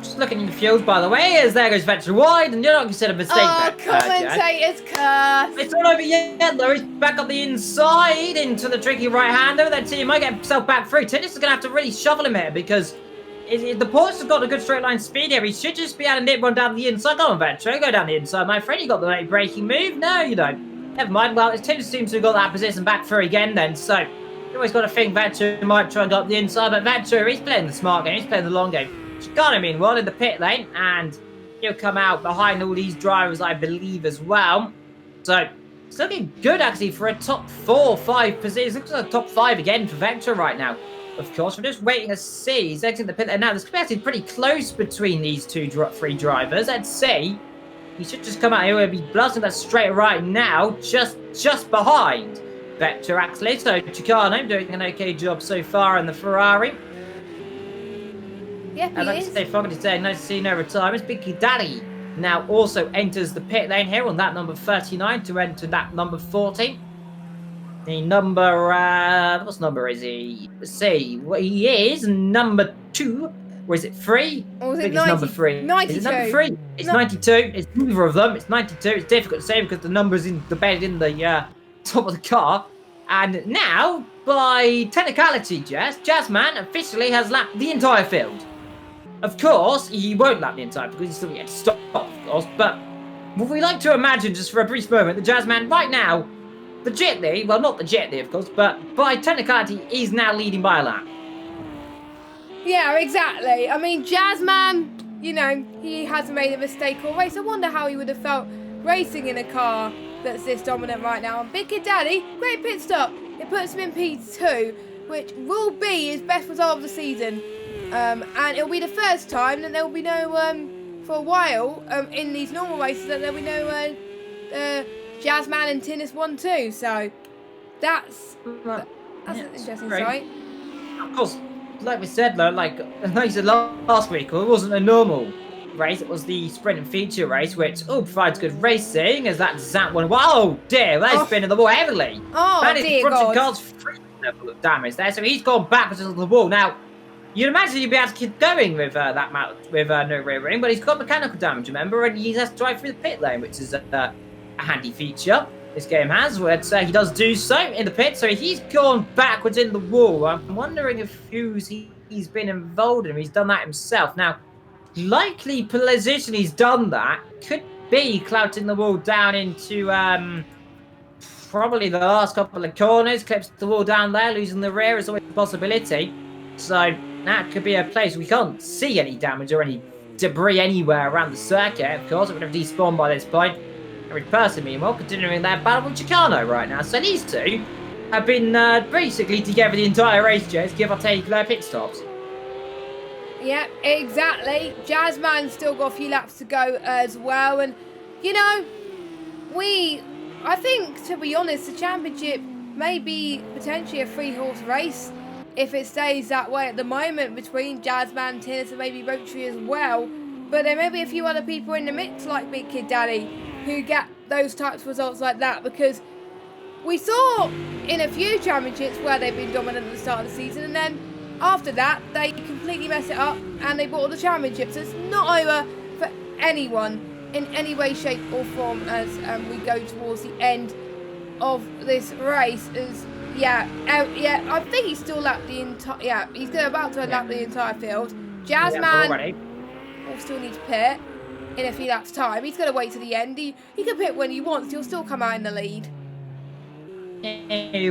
Just looking at your fuels, by the way, as there goes Vetcher wide, and you're not considered a mistake. Oh, commentator's curse. It's not over yet, though. He's back up the inside into the tricky right-hander. That team might get himself back through. Tinnis is going to have to really shovel him here because the Porsche has got a good straight line speed here. He should just be able to nip one down the inside. Go on, Vetcher. Go down the inside, my friend. You got the late braking move. No, you don't. Never mind. Well, Tinnis seems to have got that position back through again then. So, you always got to think Vetcher might try and go up the inside. But Vetcher, he's playing the smart game. He's playing the long game. Chicano, meanwhile, in the pit lane, and he'll come out behind all these drivers, I believe, as well. So, it's looking good, actually, for a top 4-5 position. Looks like a top 5 again for Vector right now. Of course, we're just waiting to see. He's exiting the pit lane now. There's actually pretty close between these three drivers. Let's see. He should just come out here. He'll be blasting that straight right now, just behind Vector, actually. So, Chicano doing an okay job so far in the Ferrari. Yep, I'd like to say, Fogarty saying, nice to see no retirements. Big Daddy now also enters the pit lane here on that number 39 to enter that number 40. The number, what number is he? Let's see. Well, he is number 2. Or is it 3? Or was I it think 90, it's number 3. 92? Is it number 3? It's 92. It's neither of them. It's 92. It's difficult to say because the number's embedded in the top of the car. And now, by technicality, Jazzman officially has lapped the entire field. Of course, he won't lap the entire because he's still yet to stop, of course, but would we like to imagine, just for a brief moment, the Jazzman right now, legitimately, well, not legitimately, of course, but by technicality, is now leading by a lap. Yeah, exactly. I mean, Jazzman, you know, he hasn't made a mistake all race. I wonder how he would have felt racing in a car that's this dominant right now. And Big Kid Daddy, great pit stop. It puts him in P2, which will be his best result of the season. And it'll be the first time that there will be no, for a while, in these normal races, that there will be no Jazzman and Tinnis 1-2. So that's an interesting sight. Of course, like we said, though, like I said last week, it wasn't a normal race. It was the sprint and feature race, which provides good racing. As that Zap one, whoa, dear, that's spinning the wall heavily. Oh, that is dear front God. car's free level of damage there, so he's gone backwards into the wall now. You'd imagine you'd be able to keep going with that mount with no rear ring, but he's got mechanical damage, remember, and he has to drive through the pit lane, which is a handy feature this game has. He does do so in the pit, so he's gone backwards in the wall. I'm wondering if he's been involved in. He's done that himself. Now, likely position he's done that could be clouting the wall down into probably the last couple of corners, clips the wall down there, losing the rear is always a possibility. So that could be a place we can't see any damage or any debris anywhere around the circuit. Of course, it would have despawned by this point. Every person, meanwhile, continuing their battle with Chicano right now. So these two have been basically together the entire race, Jez, give or take their pit stops. Yeah, exactly. Jazzman's still got a few laps to go as well. And, you know, I think, to be honest, the championship may be potentially a 3-horse race if it stays that way at the moment between Jazzman, Tinnis, and maybe Rotary as well. But there may be a few other people in the mix like Big Kid Daddy who get those types of results like that, because we saw in a few championships where they've been dominant at the start of the season, and then after that they completely mess it up and they bought the championship. So it's not over for anyone in any way, shape or form as we go towards the end of this race. I think he's still lapped the entire. Yeah, he's about to lap the entire field. Jazzman will still need to pit in a few laps' time. He's going to wait to the end. He can pit when he wants. He'll still come out in the lead.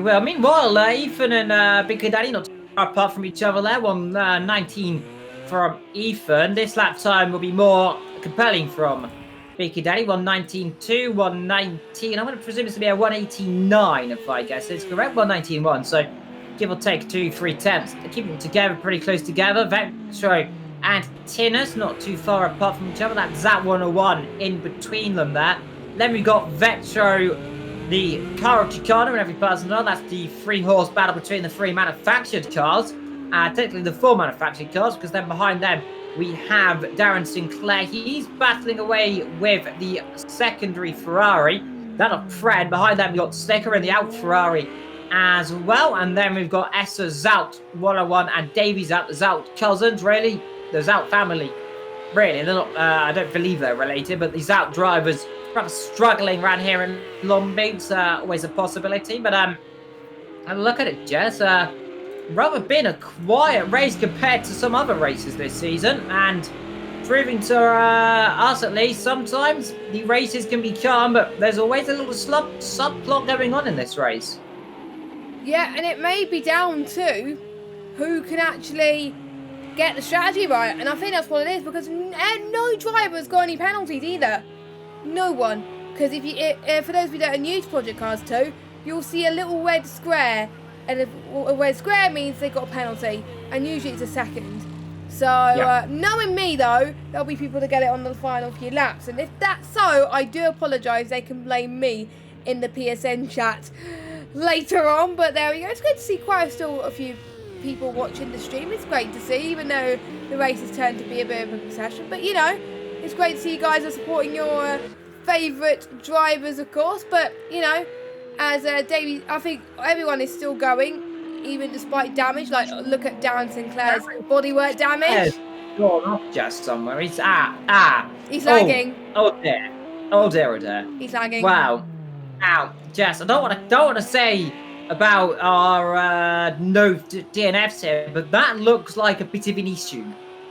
Well, meanwhile, Ethan and Big Daddy not too far apart from each other there. 1:19 from Ethan. This lap time will be more compelling from Big Daddy. 1:19.2, 1:19. I'm going to presume this to be a 1:89 if I guess it's correct. 1:19.1. So give or take 2-3 tenths. They're keeping them together, pretty close together. Vetro and Tinnis not too far apart from each other. That's Zat 101 in between them there. Then we've got Vetro, the car of Chicano, and every person on. That's the 3-horse battle between the 3 manufactured cars. Technically the 4 manufactured cars, because then behind them we have Darren Sinclair. He's battling away with the secondary Ferrari. That of Fred. Behind them we've got Slicker in the out Ferrari as well. And then we've got Essa, Zout 101 and Davey Zout, the Zout cousins, really. The Zout family really. They're not. I don't believe they're related, but these out drivers perhaps struggling around here in Long Beach, always a possibility. But look at it, Jess. Rather been a quiet race compared to some other races this season, and proving to us at least sometimes the races can be calm, but there's always a little subplot going on in this race. Yeah, and it may be down to who can actually get the strategy right, and I think that's what it is, because no driver's got any penalties either. No one. Because if you, for those of you that are new to Project Cars 2, you'll see a little red square, and a red square means they got a penalty, and usually it's a second. So, knowing me though, there'll be people that get it on the final few laps, and if that's so, I do apologise. They can blame me in the PSN chat later on, but there we go. It's good to see still a few people watching the stream. It's great to see, even though the race has turned to be a bit of a procession. But you know, it's great to see you guys are supporting your favourite drivers, of course. But you know, as Davey, I think everyone is still going, even despite damage. Like, look at Darren Sinclair's bodywork damage. Gone off just somewhere. He's He's lagging. Oh dear. Oh dear, oh dear. He's lagging. Wow. Ow, Jess. I don't want to say about our no DNFs here, but that looks like a bit of an issue.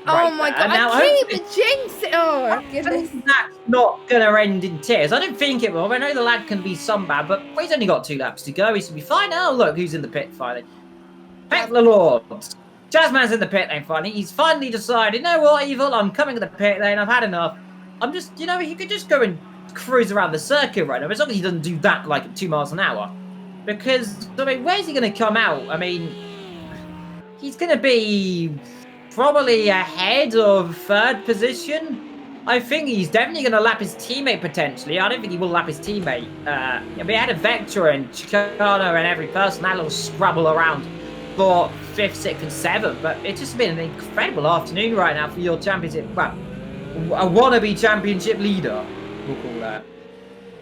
Oh my god! Now, I keep jinxing. Oh goodness. That's not gonna end in tears. I don't think it will. I know the lag can be some bad, but he's only got 2 laps to go. He's gonna be fine. Oh look, who's in the pit finally? Thank the Lord. Jazzman's in the pit lane finally. He's finally decided, you know what, Evil, I'm coming to the pit lane. I've had enough. I'm just, you know, he could just go and cruise around the circuit right now. As long as he doesn't do that like at 2 miles an hour. Because, I mean, where's he going to come out? I mean, he's going to be probably ahead of 3rd position. I think he's definitely going to lap his teammate potentially. I don't think he will lap his teammate. We had a Vector and Chicano and every person, that little scrabble around for 5th, 6th, and 7th. But it's just been an incredible afternoon right now for your championship. Well, a wannabe championship leader, we'll call that.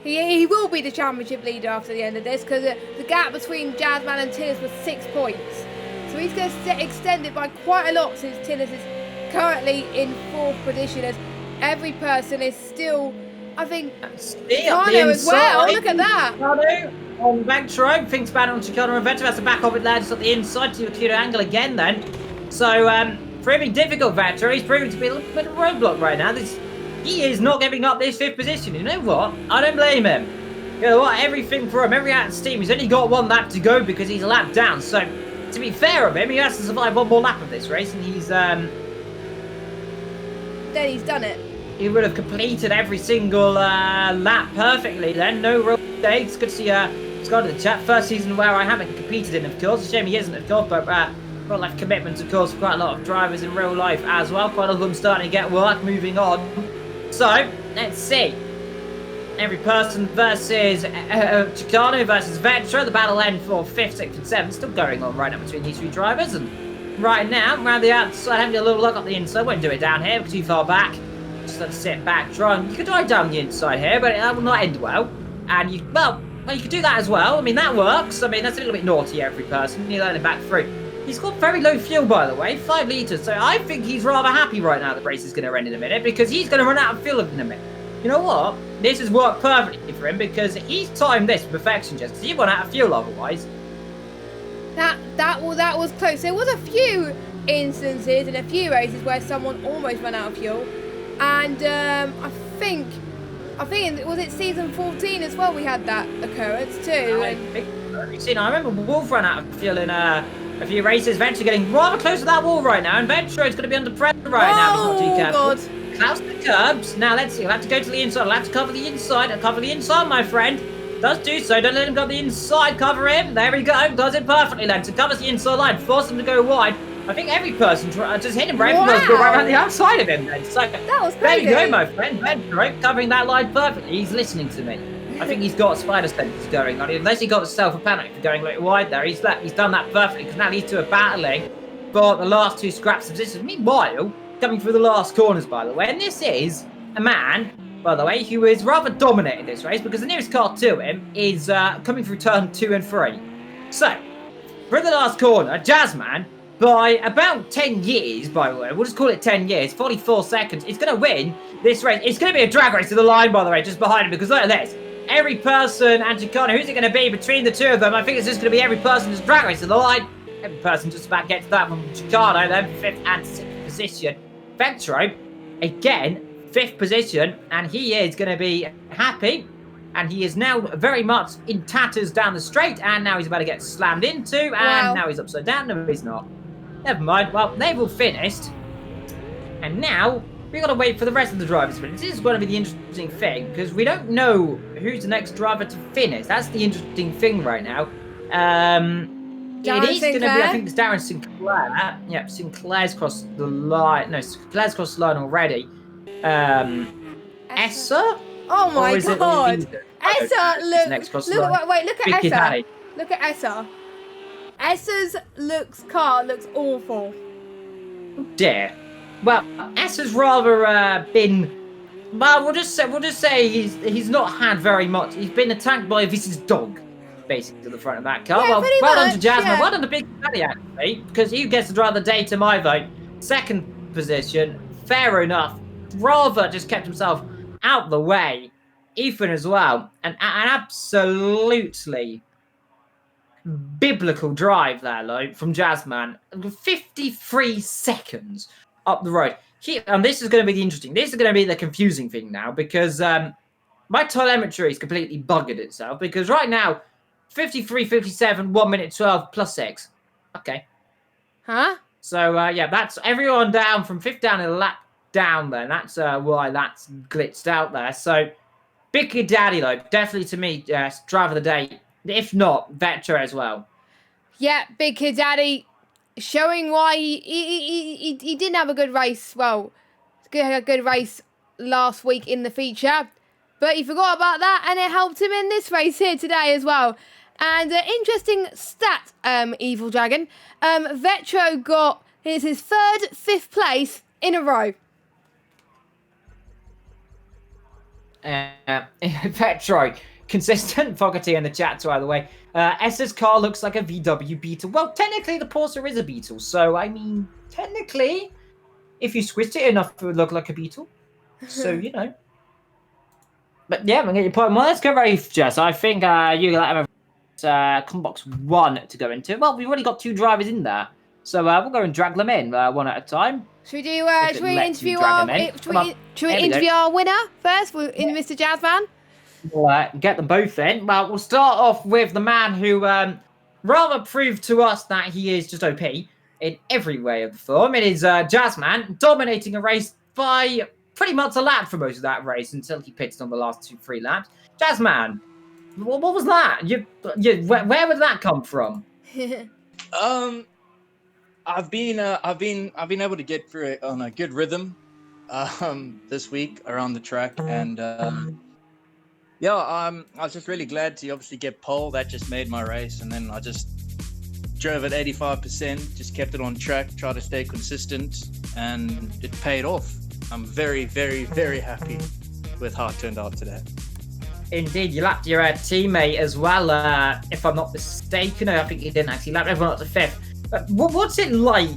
He will be the championship leader after the end of this, because the gap between Jazzman and Tinnis was 6 points. So he's going to extend it by quite a lot, since Tinnis is currently in 4th position, as every person is still, I think, Chicano as well. Look at that. Chicano on Vector, thinks bad on Chicano and Vector has to back off it there just at the inside to a cute angle again then. So, proving difficult Vector, he's proving to be a little bit of a roadblock right now. He is not giving up this 5th position. You know what? I don't blame him. You know what? Everything for him, every out of steam. He's only got 1 lap to go because he's a lap down. So, to be fair of him, he has to survive 1 more lap of this race, and he's then he's done it. He would have completed every single lap perfectly then. No real mistakes. Good to see Scott in the chat. First season where I haven't competed in, of course. A shame he isn't, of course, but real life commitments, of course, for quite a lot of drivers in real life as well. Quite a lot of them starting to get work, moving on. So, let's see. Every person versus Chicano versus Vectra. The battle end for 5th, 6th, and 7th. Still going on right now between these 3 drivers. And right now, around the outside, having a little look up the inside. Won't do it down here, too far back. Just let's sit back, try. You could drive down the inside here, but that will not end well. And you, well, you could do that as well. I mean, that works. I mean, that's a little bit naughty, every person. You let it back through. He's got very low fuel, by the way, 5 litres. So I think he's rather happy right now the race is going to end in a minute, because he's going to run out of fuel in a minute. You know what? This has worked perfectly for him, because he's timed this to perfection, just because he run out of fuel otherwise. That was close. There was a few instances in a few races where someone almost ran out of fuel, and I think was it season 14 as well. We had that occurrence too. I remember Wolf ran out of fuel in a few races. Venture getting rather close to that wall right now, and Venture is going to be under pressure right now. If he's not too careful. God. Clouds the curbs. Now let's see. I'll have to go to the inside. I'll have to cover the inside. I'll cover the inside, my friend. Does do so. Don't let him go the inside. Cover him. There we go. Does it perfectly then. So covers the inside line. Force him to go wide. I think every person just hit him right. Wow. Go right around the outside of him then. So that was there you go, my friend. Venture covering that line perfectly. He's listening to me. I think he's got spider senses going on. Unless he got himself a panic for going a little wide there. He's done that perfectly, because now leads to a battling for the last 2 scraps of position. Meanwhile, coming through the last corners, by the way, and this is a man, by the way, who is rather dominating this race, because the nearest car to him is coming through turn 2 and 3. So, through the last corner, Jazzman by about 10 years, by the way. We'll just call it 10 years, 44 seconds. It's going to win this race. It's going to be a drag race to the line, by the way, just behind him, because look at this. Every person and Chicano, who's it going to be between the two of them? I think it's just going to be every person just drag race to the line. Every person just about gets that from Chicano, then 5th and 6th position. Vetro, again, 5th position, and he is going to be happy. And he is now very much in tatters down the straight, and now he's about to get slammed into, and now he's upside down. No, he's not. Never mind. Well, they've all finished. And now, we've got to wait for the rest of the drivers to finish. This is going to be the interesting thing, because we don't know who's the next driver to finish. That's the interesting thing right now. It is going to be, I think it's Darren Sinclair. Yep, Sinclair's crossed the line. No, Sinclair's crossed the line already. Essa? Oh my god! Essa, look at Essa. Daddy. Look at Essa. Essa's car looks awful. Dear. Well, Essa's rather been. Well, we'll just say he's not had very much. He's been attacked by Vis's dog, basically, to the front of that car. Yeah, well done to Jasmine. Yeah. Well done to Big Daddy, actually, because he gets to drive the day to my vote. 2nd position, fair enough. Rather just kept himself out the way. Ethan as well. An absolutely biblical drive there, though, from Jasmine. 53 seconds up the road. And this is going to be the interesting. This is going to be the confusing thing now, because my telemetry is completely buggered itself. Because right now, 53, 57, 1 minute 12 plus 6. Okay. Huh? So, yeah, that's everyone down from 5th down in a lap down there. That's why that's glitched out there. So, Big Kid Daddy, though, definitely to me, driver of the day. If not, Vetro as well. Yeah, Big Kid Daddy showing why he didn't have a good race. Well, a good race last week in the feature, but he forgot about that, and it helped him in this race here today as well. And interesting stat, Evil Dragon. Vetro got his 3rd, 5th place in a row. Vetro, consistent. Fogarty in the chat, by the way. S's car looks like a VW Beetle. Well, technically, the Porsche is a Beetle. So, I mean, technically, if you squished it enough, it would look like a Beetle. So, you know. But, yeah, I'm going to get your point. Well, let's go very Jess. I think you let Combox 1 to go into. Well, we've already got 2 drivers in there. So, we'll go and drag them in one at a time. Should we interview our winner first, in Mr. Jazzman? We'll get them both in. Well, we'll start off with the man who rather proved to us that he is just OP in every way of the form. It is Jazzman dominating a race by pretty much a lap for most of that race until he pitted on the last 2-3 laps. Jazzman, what was that? Where would that come from? I've been able to get through it on a good rhythm this week around the track, and I was just really glad to obviously get pole. That just made my race, and then I just drove at 85%, just kept it on track, tried to stay consistent, and it paid off. I'm very, very, very happy with how it turned out today. Indeed, you lapped your teammate as well, if I'm not mistaken. I think you didn't actually lap everyone up to 5th. What's it like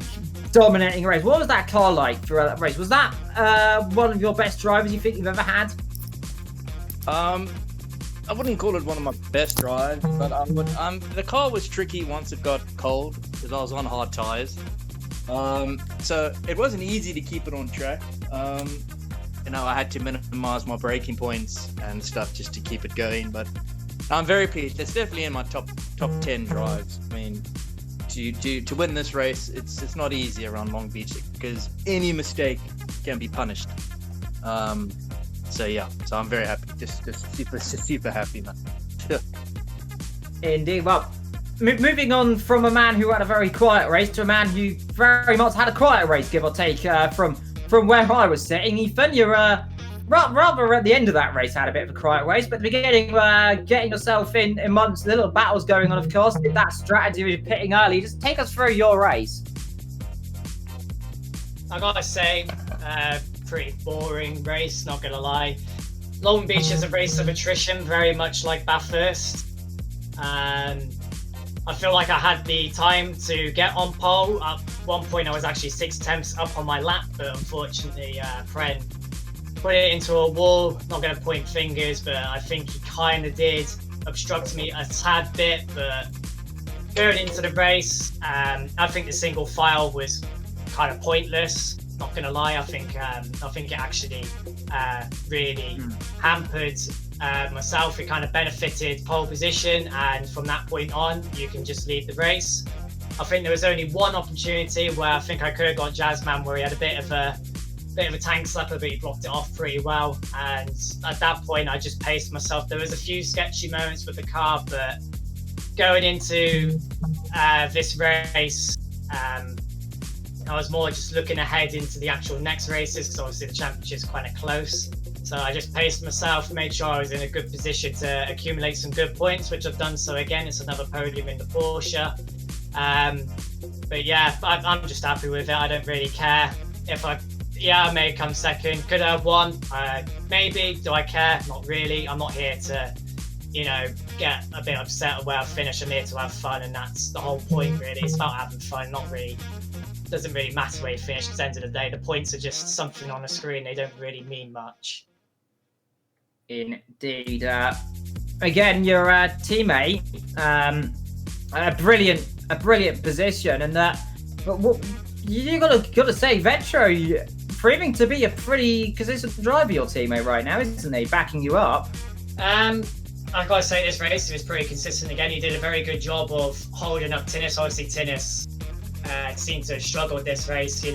dominating a race? What was that car like throughout that race? Was that one of your best drivers you think you've ever had? I wouldn't call it one of my best drives, but the car was tricky once it got cold because I was on hard tires. So it wasn't easy to keep it on track. I had to minimize my braking points and stuff just to keep it going. But I'm very pleased. It's definitely in my top 10 drives. I mean, to win this race, it's not easy around Long Beach because any mistake can be punished. So I'm very happy. Just super happy, man. Indeed. Well, moving on from a man who had a very quiet race to a man who very much had a quiet race, give or take, from where I was sitting. Ethan, you're rather at the end of that race had a bit of a quiet race, but at the beginning, getting yourself in amongst the little battles going on, of course, that strategy of pitting early. Just take us through your race. I gotta say, pretty boring race, not gonna lie. Long Beach is a race of attrition, very much like Bathurst. And I feel like I had the time to get on pole. one point I was actually 6 tenths up on my lap, but unfortunately, Pren put it into a wall. Not going to point fingers, but I think he kind of did obstruct me a tad bit. But going into the race, I think the single file was kind of pointless. Not going to lie, I think it actually really hampered myself. It kind of benefited pole position, and from that point on, you can just lead the race. I think there was only one opportunity where I think I could have got Jazzman, where he had a bit of a tank slapper, but he blocked it off pretty well. And at that point, I just paced myself. There was a few sketchy moments with the car, but going into this race, I was more just looking ahead into the actual next races, because obviously the championship's kind of close. So I just paced myself, made sure I was in a good position to accumulate some good points, which I've done so again. It's another podium in the Porsche. But yeah, I'm just happy with it. I don't really care if I may come second. Could I have won? Maybe. Do I care? Not really. I'm not here to, get a bit upset at where I finish. I'm here to have fun, and that's the whole point, really. It's about having fun, not really. Doesn't really matter where you finish, because at the end of the day, the points are just something on the screen. They don't really mean much. Indeed. Again, your teammate, a brilliant position, and that. But what you gotta say, Vetro proving to be a pretty consistent driver. Your teammate right now, isn't he? Backing you up. I gotta say, this race he was pretty consistent again. He did a very good job of holding up Tinnis. Obviously, Tinnis seemed to have struggled this race.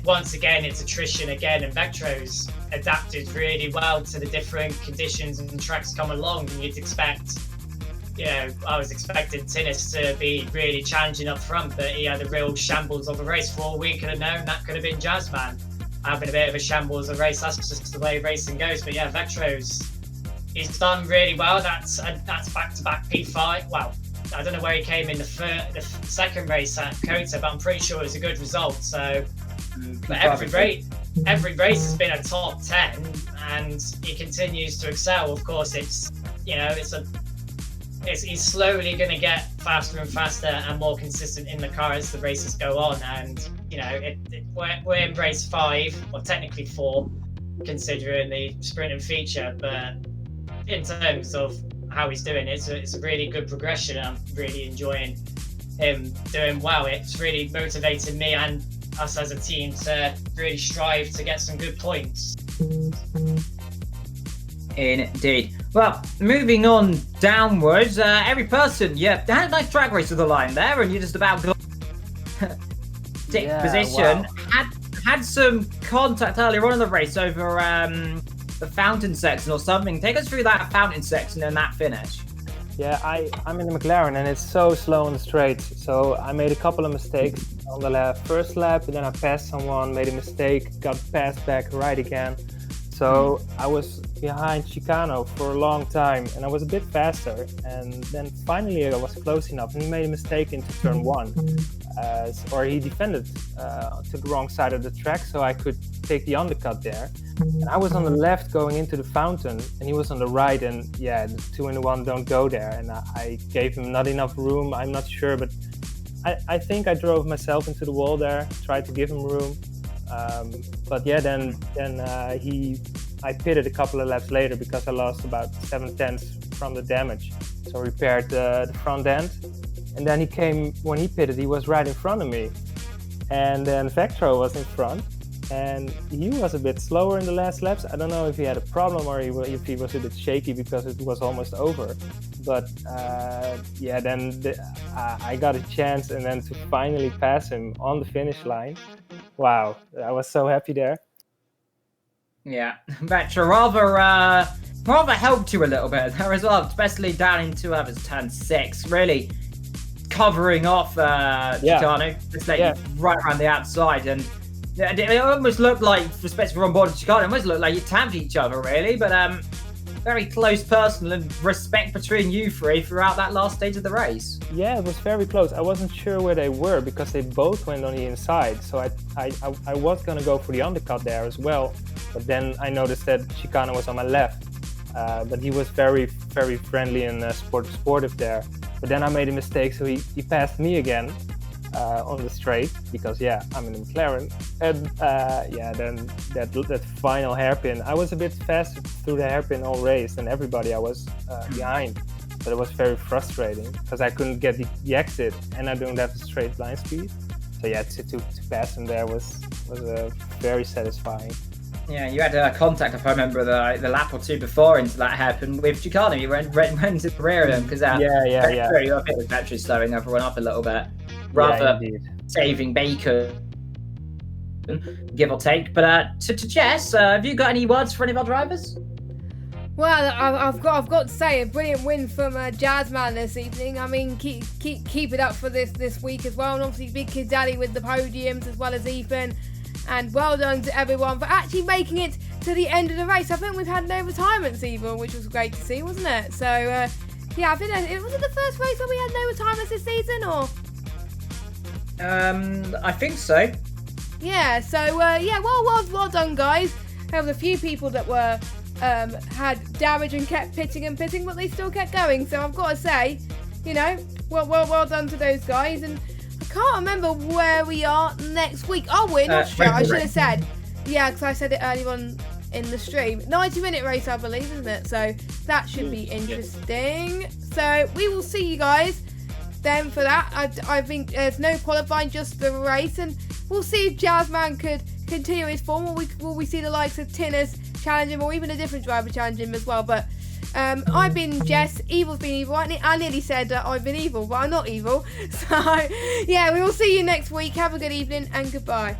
Once again, it's attrition again, and Vectro's adapted really well to the different conditions and tracks come along. And you'd expect, I was expecting Tinnis to be really challenging up front, but he had a real shambles of a race. For all we could have known, that could have been Jazzman having a bit of a shambles of a race. That's just the way racing goes. But yeah, he's done really well. That's back-to-back P5. Well, I don't know where he came in the second race at Kota, but I'm pretty sure it was a good result. So, but every race has been a top 10, and he continues to excel. Of course, he's slowly going to get faster and faster and more consistent in the car as the races go on. And we're in race 5, or technically 4, considering the sprint and feature. But in terms of how he's doing, it's a really good progression. I'm really enjoying him doing well. It's really motivating me and us as a team to really strive to get some good points. Indeed. Well, moving on downwards, every person, had a nice drag race to the line there, and you just about got position. Wow. Had some contact earlier on in the race over the fountain section or something. Take us through that fountain section and that finish. Yeah, I'm in the McLaren, and it's so slow on the straight. So I made a couple of mistakes on the first lap, and then I passed someone, made a mistake, got passed back right again. So I was behind Chicano for a long time, and I was a bit faster. And then finally I was close enough, and he made a mistake into turn 1. Or he defended to the wrong side of the track, so I could take the undercut there. And I was on the left going into the fountain, and he was on the right, and the 2 in 1 don't go there. And I gave him not enough room, I'm not sure, but I think I drove myself into the wall there, tried to give him room. I pitted a couple of laps later because I lost about 7 tenths from the damage. So I repaired the front end. And then when he pitted, he was right in front of me. And then Vectro was in front. And he was a bit slower in the last laps. I don't know if he had a problem or if he was a bit shaky because it was almost over. But I got a chance, and then to finally pass him on the finish line. Wow, I was so happy there. Yeah, Vectra rather helped you a little bit there as well, especially down into turn 6, really covering off Chicano, just you right around the outside, and it almost looked like, especially on board Chicano, it almost looked like you tabbed each other really, but very close personal and respect between you three throughout that last stage of the race. Yeah, it was very close. I wasn't sure where they were because they both went on the inside, so I was going to go for the undercut there as well, but then I noticed that Chicano was on my left, but he was very, very friendly and sportive there. But then I made a mistake, so he passed me again, on the straight because I'm in the McLaren, and then that final hairpin, I was a bit faster through the hairpin all race than everybody I was behind, but it was very frustrating because I couldn't get the exit and I don't have the straight blind speed. So to pass him there was very satisfying. Yeah, you had contact, if I remember, the lap or two before into that hairpin with Ducati. You went into the rear of him because you were a bit with battery slowing everyone up a little bit, rather saving Bacon, give or take. But to Jess, have you got any words for any of our drivers? Well, I've got to say, a brilliant win from Jazzman this evening. I mean, keep it up for this week as well. And obviously, Big Kid Daddy with the podiums as well as Ethan. And well done to everyone for actually making it to the end of the race. I think we've had no retirements either, which was great to see, wasn't it? So, I think it was the first race where we had no retirements this season, or? I think so. Yeah. So, well done, guys. There was a few people that were had damage and kept pitting, but they still kept going. So I've got to say, well done to those guys. And I can't remember where we are next week. Oh, we're in Austria. I should have said. Yeah, because I said it earlier on in the stream. 90-minute race, I believe, isn't it? So that should be interesting. So we will see you guys then for that. I think there's no qualifying, just the race. And we'll see if Jazzman could continue his form. Will we see the likes of Tinners challenge him, or even a different driver challenge him as well? But I've been Jess, Evil's been Evil. I nearly said I've been evil, but I'm not evil. So, we will see you next week. Have a good evening and goodbye.